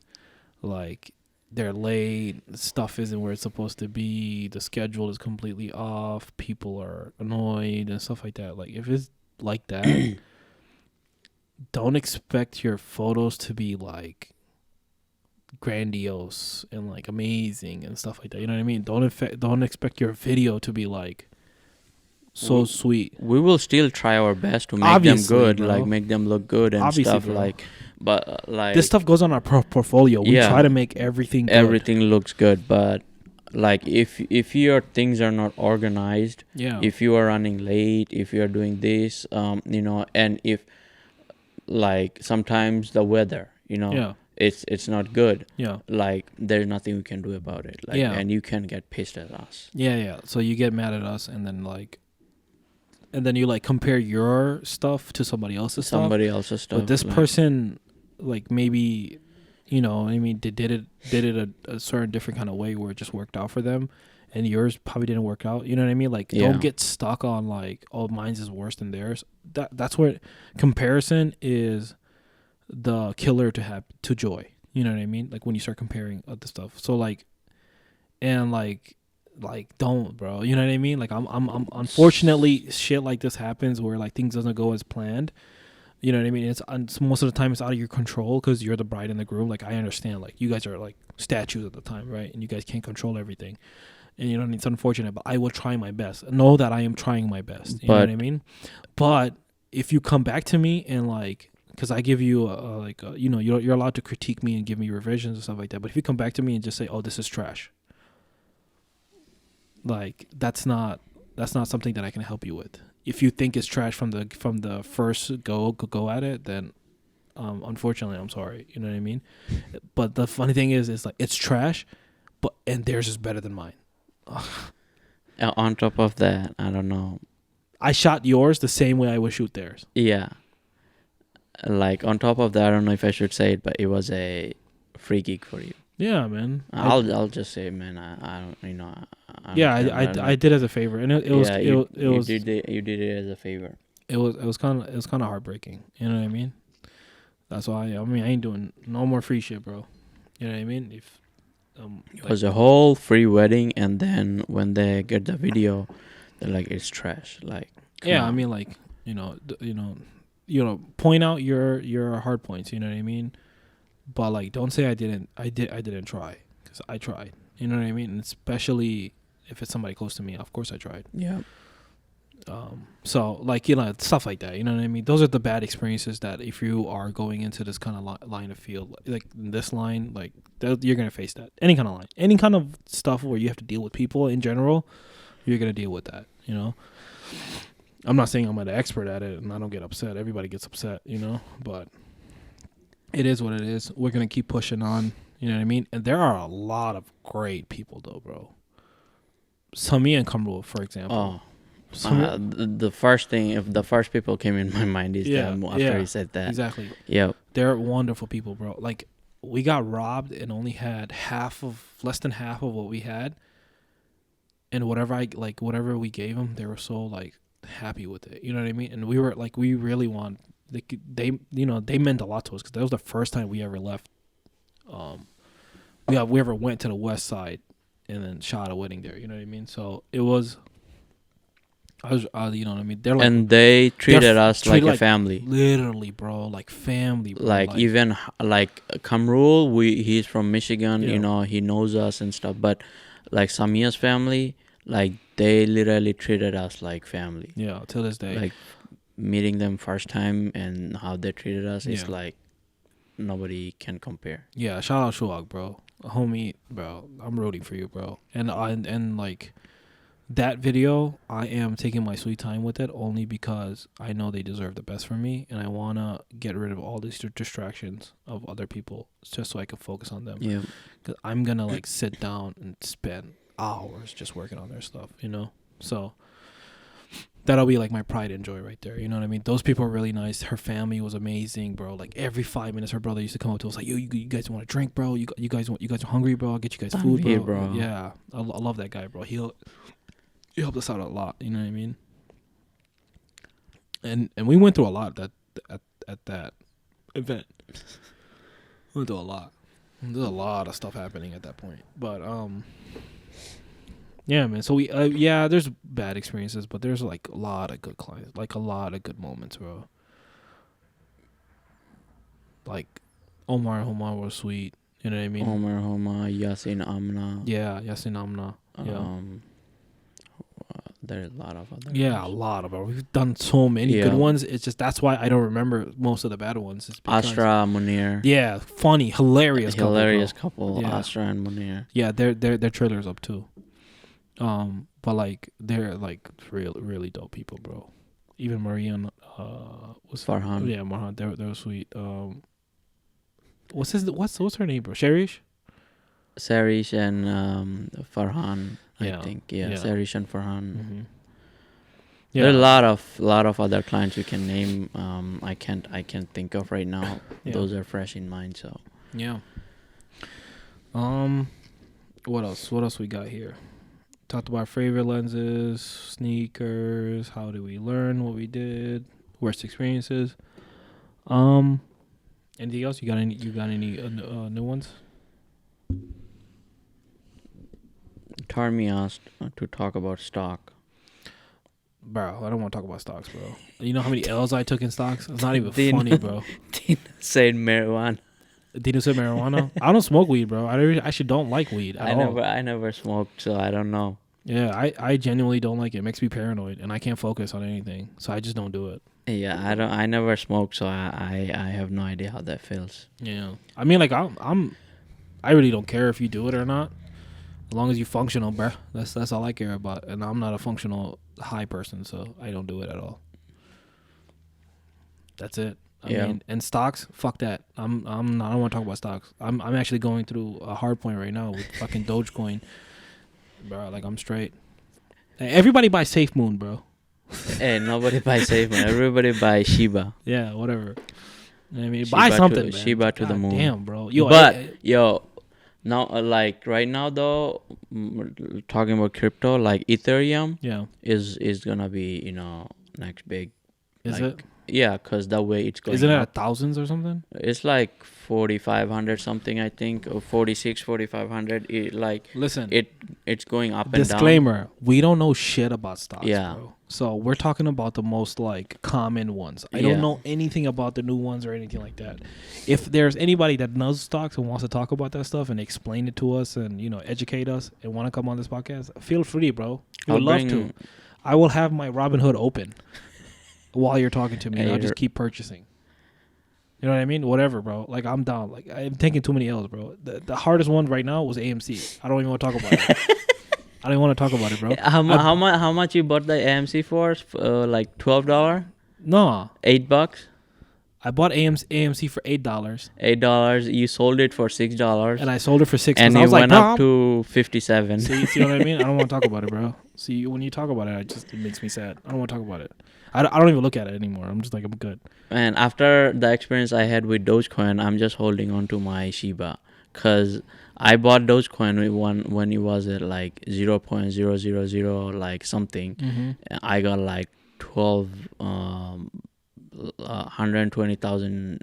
Like, they're late, stuff isn't where it's supposed to be, the schedule is completely off, people are annoyed and stuff like that. Like, if it's like that, don't expect your photos to be like grandiose and like amazing and stuff like that. You know what I mean? Don't expect your video to be like so sweet. We will still try our best to make Obviously, them good, bro. like make them look good and Obviously, stuff. bro. Like, but like This stuff goes on our portfolio. We Yeah. try to make everything good. everything looks good, but like if your things are not organized, Yeah. if you are running late, if you are doing this, and if like sometimes the weather, Yeah. it's not good. Yeah. Like there's nothing we can do about it. Like, Yeah. and you can get pissed at us. Yeah. So you get mad at us and then you like compare your stuff to somebody else's stuff. Somebody else's stuff. But this like, person, like maybe, I mean, they did it a certain different kind of way where it just worked out for them, and yours probably didn't work out. You know what I mean? Like, Yeah. don't get stuck on like, oh, mine's is worse than theirs. That's where comparison is the killer to joy. You know what I mean? Like when you start comparing other stuff. So like, and like don't, bro. You know what I mean? Like I'm unfortunately shit like this happens where like things doesn't go as planned. You know what I mean? It's most of the time it's out of your control because you're the bride and the groom. Like I understand, like you guys are like statues at the time, right? And you guys can't control everything. And it's unfortunate, but I will try my best. Know that I am trying my best. You know what I mean? But if you come back to me and like, because I give you you're allowed to critique me and give me revisions and stuff like that. But if you come back to me and just say, "Oh, this is trash," like that's not something that I can help you with. If you think it's trash from the first go at it, then unfortunately I'm sorry. You know what I mean? But the funny thing is like it's trash, and theirs is better than mine. on top of that, I don't know. I shot yours the same way I would shoot theirs. Yeah. Like on top of that, I don't know if I should say it, but it was a free gig for you. Yeah, man. I'll just say, man, I don't, I did as a favor, and it was you did it as a favor. It was kind of heartbreaking. You know what I mean? That's why I ain't doing no more free shit, bro. You know what I mean? If it was a whole free wedding, and then when they get the video, they're like, it's trash. Like, yeah, on. I mean, like point out your hard points. You know what I mean? But like, don't say I didn't try, because I tried. You know what I mean? And especially if it's somebody close to me, of course I tried. Yeah. So like, stuff like that. You know what I mean? Those are the bad experiences that if you are going into this kind of line of field, like this line, like you're gonna face that. Any kind of line, any kind of stuff where you have to deal with people in general, you're gonna deal with that. You know. I'm not saying I'm an expert at it and I don't get upset. Everybody gets upset, but it is what it is. We're going to keep pushing on, you know what I mean? And there are a lot of great people though, bro. Sami and Kamrul, for example. Oh, The first thing, if the first people came in my mind is them after he said that. Exactly. Yep. They're wonderful people, bro. Like, we got robbed and only had less than half of what we had. And whatever we gave them, they were so like happy with it. You know what I mean? And we were like, we really want, they meant a lot to us because that was the first time we ever left. We ever went to the west side and then shot a wedding there. You know what I mean? So it was, you know what I mean? They're like, and they treated us like a family. Literally, bro, like family, bro. Like even like Kamrul, he's from Michigan. Yeah. You know, he knows us and stuff. But like Samia's family, like they literally treated us like family. Yeah, till this day. Like meeting them first time and how they treated us, it's like nobody can compare. Yeah, shout out Shuag, bro. Homie, bro. I'm rooting for you, bro. And like that video, I am taking my sweet time with it only because I know they deserve the best from me, and I wanna get rid of all these distractions of other people just so I can focus on them. Yeah, because I'm gonna like sit down and spend hours just working on their stuff, you know. So that'll be like my pride and joy right there. You know what I mean? Those people are really nice. Her family was amazing, bro. Like every 5 minutes, her brother used to come up to us like, "Yo, you guys want a drink, bro? You guys are hungry, bro? I'll get you guys food, bro." Bro. Yeah, I love that guy, bro. He helped us out a lot. You know what I mean? And we went through a lot at that event. We went through a lot. There's a lot of stuff happening at that point, but yeah, man. So we there's bad experiences, but there's like a lot of good clients, like a lot of good moments, bro. Like Omar was sweet. You know what I mean? Omar, Yasin Amna. Yeah, Yasin Amna. Yeah. There's a lot of other. Yeah, a lot of them. We've done so many good ones. It's just that's why I don't remember most of the bad ones. It's Astra, Munir. Yeah, funny, hilarious couple. Yeah. Astra and Munir. Yeah, their trailer's up too. But like they're like really dope people, bro. Even Maria was Farhan. Yeah, Farhan. They were sweet. What's her name, bro? Sharish and Farhan. I think Sarish and Farhan. Mm-hmm. Yeah. There are a lot of other clients you can name. I can't think of right now. Yeah. Those are fresh in mind. So yeah. What else we got here? Talked about favorite lenses, sneakers. How did we learn what we did? Worst experiences. Anything else? You got any new ones? Tarmi asked to talk about stock. Bro, I don't want to talk about stocks, bro. You know how many L's I took in stocks? It's not even funny, bro. Dina said marijuana. Dina said marijuana? I don't smoke weed, bro. I actually don't like weed at all. I never smoked, so I don't know. Yeah, I genuinely don't like it. It makes me paranoid, and I can't focus on anything, so I just don't do it. Yeah, I never smoked, so I have no idea how that feels. Yeah, I mean, like I really don't care if you do it or not, as long as you functional, bro. That's all I care about, and I'm not a functional high person, so I don't do it at all. That's it. I mean, and stocks, fuck that. I don't want to talk about stocks. I'm actually going through a hard point right now with fucking Dogecoin, bro. Like I'm straight. Hey, everybody buy Safe Moon, bro. Hey, nobody buy Safe Moon. Everybody buy Shiba. Yeah, whatever. You know what I mean, buy something, man. Shiba to the moon. Damn, bro. Now, like right now though, talking about crypto, like Ethereum, is gonna be next big. Is it? Yeah, because the way it's going. Isn't it at thousands or something? It's like 4,500 something, I think, or 4,500. Listen, it's going up and down. Disclaimer: we don't know shit about stocks, yeah. bro. So we're talking about the most like common ones. I don't know anything about the new ones or anything like that. If there's anybody that knows stocks and wants to talk about that stuff and explain it to us and educate us and want to come on this podcast, feel free, bro. I would love to. I will have my Robinhood open while you're talking to me. And I'll just keep purchasing. You know what I mean? Whatever, bro. Like I'm down. Like I'm taking too many L's, bro. The hardest one right now was AMC. I don't even want to talk about it. I don't want to talk about it, bro. How much you bought the AMC for? Like $12? No. $8? I bought AMC for $8. $8. You sold it for $6. And I sold it for $6. And it went up to $57. See what I mean? I don't want to talk about it, bro. See, when you talk about it, it makes me sad. I don't want to talk about it. I don't even look at it anymore. I'm just like, I'm good. And after the experience I had with Dogecoin, I'm just holding on to my Shiba, because I bought Dogecoin when it was at like 0.000 like something. Mm-hmm. I got like 120,000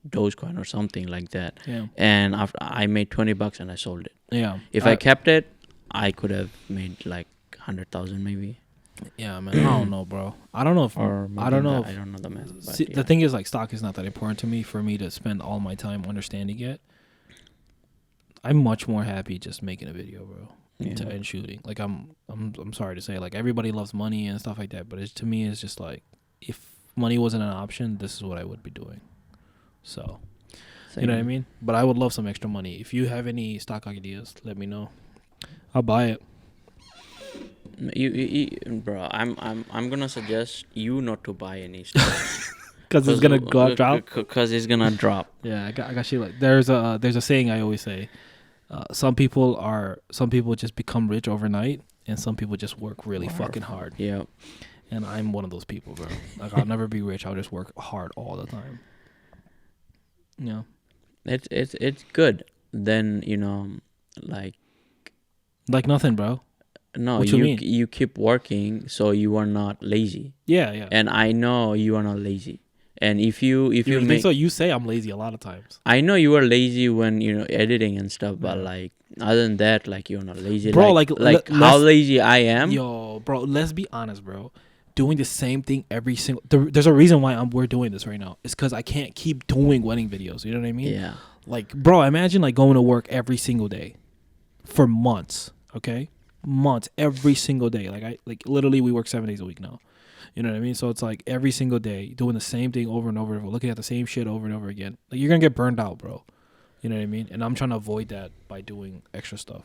Dogecoin or something like that. Yeah. And after I made $20 and I sold it. Yeah. If I kept it, I could have made like 100,000 maybe. Yeah, man. I don't know, bro. I don't know if I don't know. I don't know the math. See, the thing is, like, stock is not that important to me for me to spend all my time understanding it. I'm much more happy just making a video, bro, and shooting. Like, I'm sorry to say, like, everybody loves money and stuff like that, but to me, it's just like, if money wasn't an option, this is what I would be doing. So, you know what I mean? But I would love some extra money. If you have any stock ideas, let me know. I'll buy it. You bro, I'm gonna suggest you not to buy any stuff because it's gonna drop. Because it's gonna drop. Yeah, I got you. Like, there's a saying I always say. Some people just become rich overnight, and some people just work really fucking hard. Yeah. And I'm one of those people, bro. Like, I'll never be rich. I'll just work hard all the time. Yeah. It's good. Then, like nothing, bro. No, what you mean? You keep working, so you are not lazy. Yeah. And I know you are not lazy. And if you think so, you say I'm lazy a lot of times. I know you are lazy when editing and stuff, but like other than that, like you're not lazy, bro. How lazy I am. Yo, bro, let's be honest, bro. Doing the same thing every single. There's a reason why we're doing this right now. It's because I can't keep doing wedding videos. You know what I mean? Yeah. Like, bro, imagine like going to work every single day for months. Okay, months every single day. Like literally, we work 7 days a week now. You know what I mean? So it's like every single day doing the same thing over and over, looking at the same shit over and over again. Like, you're gonna get burned out, bro. You know what I mean? And I'm trying to avoid that by doing extra stuff.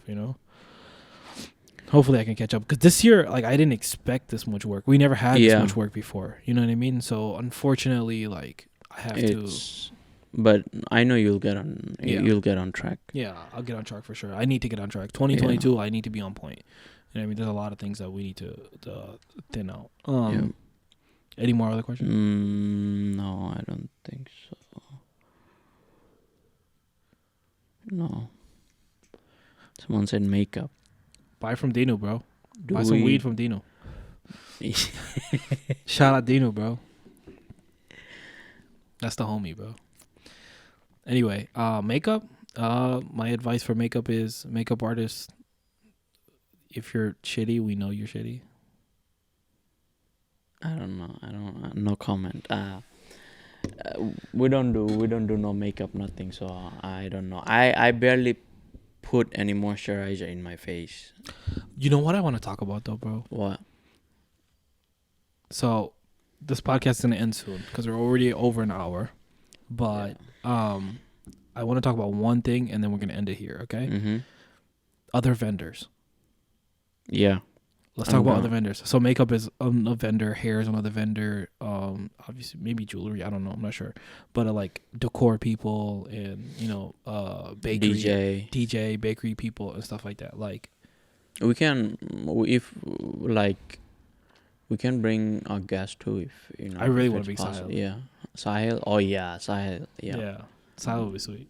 Hopefully I can catch up, because this year, like, I didn't expect this much work. We never had this much work before. You know what I mean? So unfortunately, like, I have to. But I know you'll get on. You'll get on track. Yeah, I'll get on track for sure. I need to get on track. 2022, I need to be on point. You know what I mean? There's a lot of things that we need to thin out. Any more other questions? No, I don't think so. No. Someone said makeup. Buy from Dino, bro. Buy some weed from Dino. Shout out Dino, bro. That's the homie, bro. Anyway, makeup. My advice for makeup is, makeup artists, if you're shitty, we know you're shitty. I don't know. No comment. We don't do no makeup, nothing. So I don't know. I barely put any moisturizer in my face. You know what I want to talk about though, bro? What? So this podcast is gonna end soon because we're already over an hour. But I want to talk about one thing, and then we're gonna end it here. Okay? Mm-hmm. Other vendors. Yeah. Let's talk about other vendors. So makeup is a vendor, hair is another vendor. Obviously maybe jewelry. I don't know. I'm not sure. But like decor people and bakery, DJ, bakery people and stuff like that. Like, we can bring our guest too if I really want to bring Sahil. Yeah, Sahil. Oh yeah, Sahil. Yeah. Sahil would be sweet.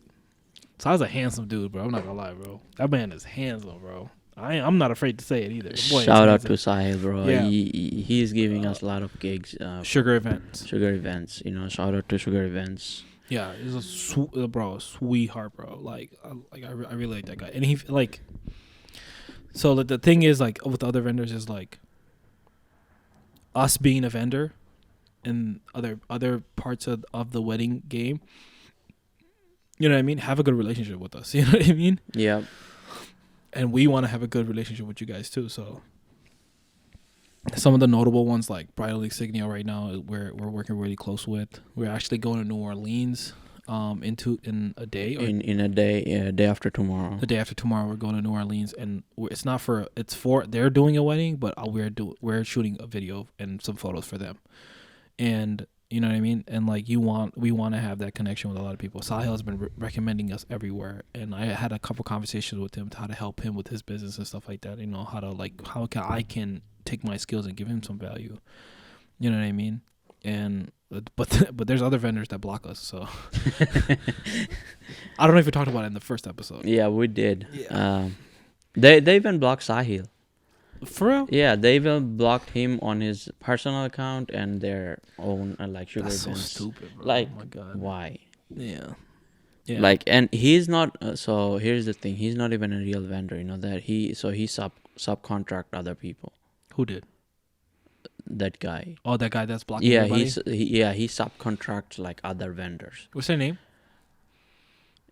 Sahil's a handsome dude, bro. I'm not gonna lie, bro. That man is handsome, bro. I'm not afraid to say it either. Shout out to Sahil, bro. Yeah. He's giving us a lot of gigs. Sugar events. Shout out to Sugar Events. Yeah, he's a sweetheart, bro. Like I really like that guy. And he like. So the thing is, like, with other vendors is like, us being a vendor, and other parts of the wedding game. You know what I mean? Have a good relationship with us. You know what I mean? Yeah. And we want to have a good relationship with you guys too. So some of the notable ones, like Bridal Insignia right now, we're working really close with. We're actually going to New Orleans in a day. In a day, yeah, day after tomorrow. The day after tomorrow, we're going to New Orleans, and it's for they're doing a wedding, but we're shooting a video and some photos for them. And You know what I mean? And like we want to have that connection with a lot of people. Sahil has been recommending us everywhere, and I had a couple conversations with him to how to help him with his business and stuff like that. You know, how I can take my skills and give him some value. You know what I mean? And but there's other vendors that block us. So I don't know if we talked about it in the first episode. Yeah, we did. Yeah. They even blocked Sahil. For real? Yeah, they even blocked him on his personal account and their own like sugar That's so events. stupid, bro. Like, oh my God. why? Yeah. Yeah. Like, and he's not. So here's the thing: he's not even a real vendor. You know that he subcontract other people. Who did? That guy. Oh, that guy that's blocking. Yeah, everybody? he subcontracts like other vendors. What's their name?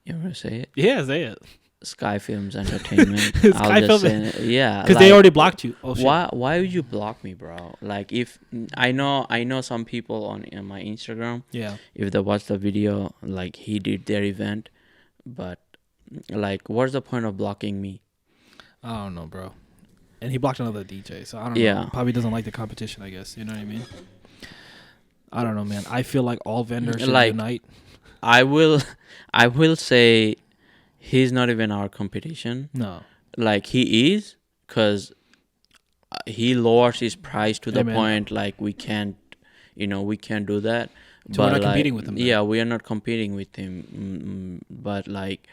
You want to say it? Yeah, say it. Sky Films Entertainment. Sky I'll just Film- say, yeah. Because like, they already blocked you. Oh shit. Why would you block me, bro? Like, if I know some people on my Instagram. Yeah. If they watch the video, like he did their event, but like, what's the point of blocking me? I don't know, bro. And he blocked another DJ, so I don't Yeah. know. Probably doesn't like the competition, I guess. You know what I mean? I don't know, man. I feel like all vendors should Like, unite. I will say he's not even our competition. No. Like, he is, because he lowers his price to the Amen. point like we can't do that. So we're not like, competing with him then. Yeah, we are not competing with him. But like,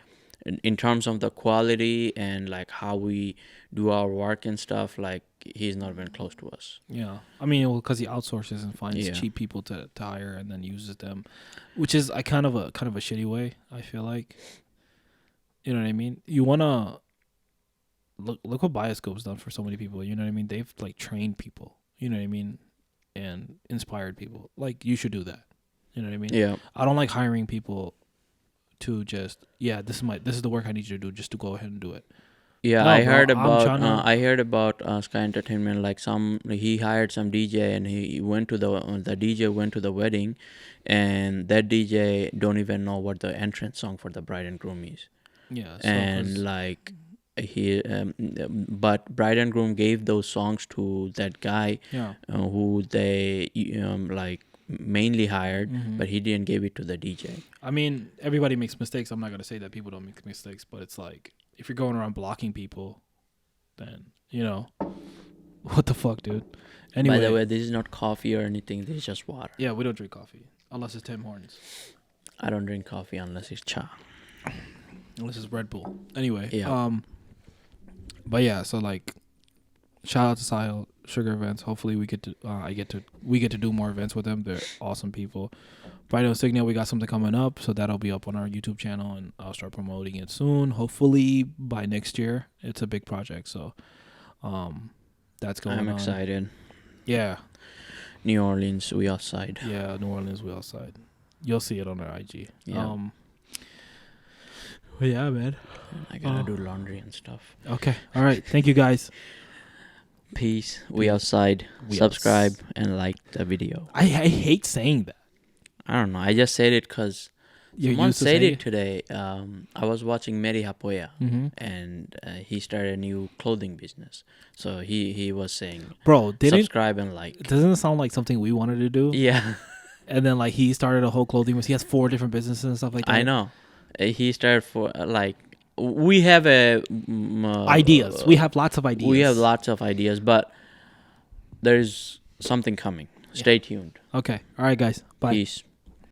in terms of the quality and like how we do our work and stuff, like he's not even close to us. Yeah. I mean, well, because he outsources and finds Yeah. cheap people to hire and then uses them, which is kind of a shitty way, I feel like. You know what I mean? You want to look what Bioscope's done for so many people. You know what I mean? They've like trained people, you know what I mean? And inspired people. Like, you should do that. You know what I mean? Yeah. I don't like hiring people to just, this is the work I need you to do, just to go ahead and do it. Yeah, No, I bro, heard I'm about tryna- I heard about Sky Entertainment. Like, he hired some DJ and he went to the DJ went to the wedding, and that DJ don't even know what the entrance song for the bride and groom is. Yeah. So And like but bride and groom gave those songs to that guy yeah. who they like mainly hired, Mhm. but he didn't give it to the DJ. I mean, everybody makes mistakes. I'm not going to say that people don't make mistakes, but it's like, if you're going around blocking people, then, what the fuck, dude? Anyway. By the way, this is not coffee or anything. This is just water. Yeah, we don't drink coffee. Unless it's Tim Hortons. I don't drink coffee unless it's cha. Unless it's Red Bull. Anyway. Yeah. But yeah, so like, shout out to Sahil Sugar Events. Hopefully we get to do more events with them. They're awesome people. Bright Insignia, we got something coming up, so that'll be up on our YouTube channel, and I'll start promoting it soon. Hopefully by next year. It's a big project, so that's going on. I'm excited. Yeah. New Orleans, we outside. Yeah, New Orleans, we outside. You'll see it on our IG. Yeah. Well, yeah, man. I gotta do laundry and stuff. Okay. All right. Thank you, guys. Peace. We outside. We Subscribe and like the video. I hate saying that. I don't know. I just said it because You're someone used to said saying it today. I was watching Mary Hapoya, Mm-hmm. and he started a new clothing business. So he was saying, Bro, subscribe and like. doesn't it sound like something we wanted to do? Yeah, And then like he started a whole clothing business. He has 4 different businesses and stuff like that. I know. He started for like we have Ideas. We have lots of ideas. We have lots of ideas, but there's something coming. Stay tuned. Okay. All right, guys. Bye. Peace.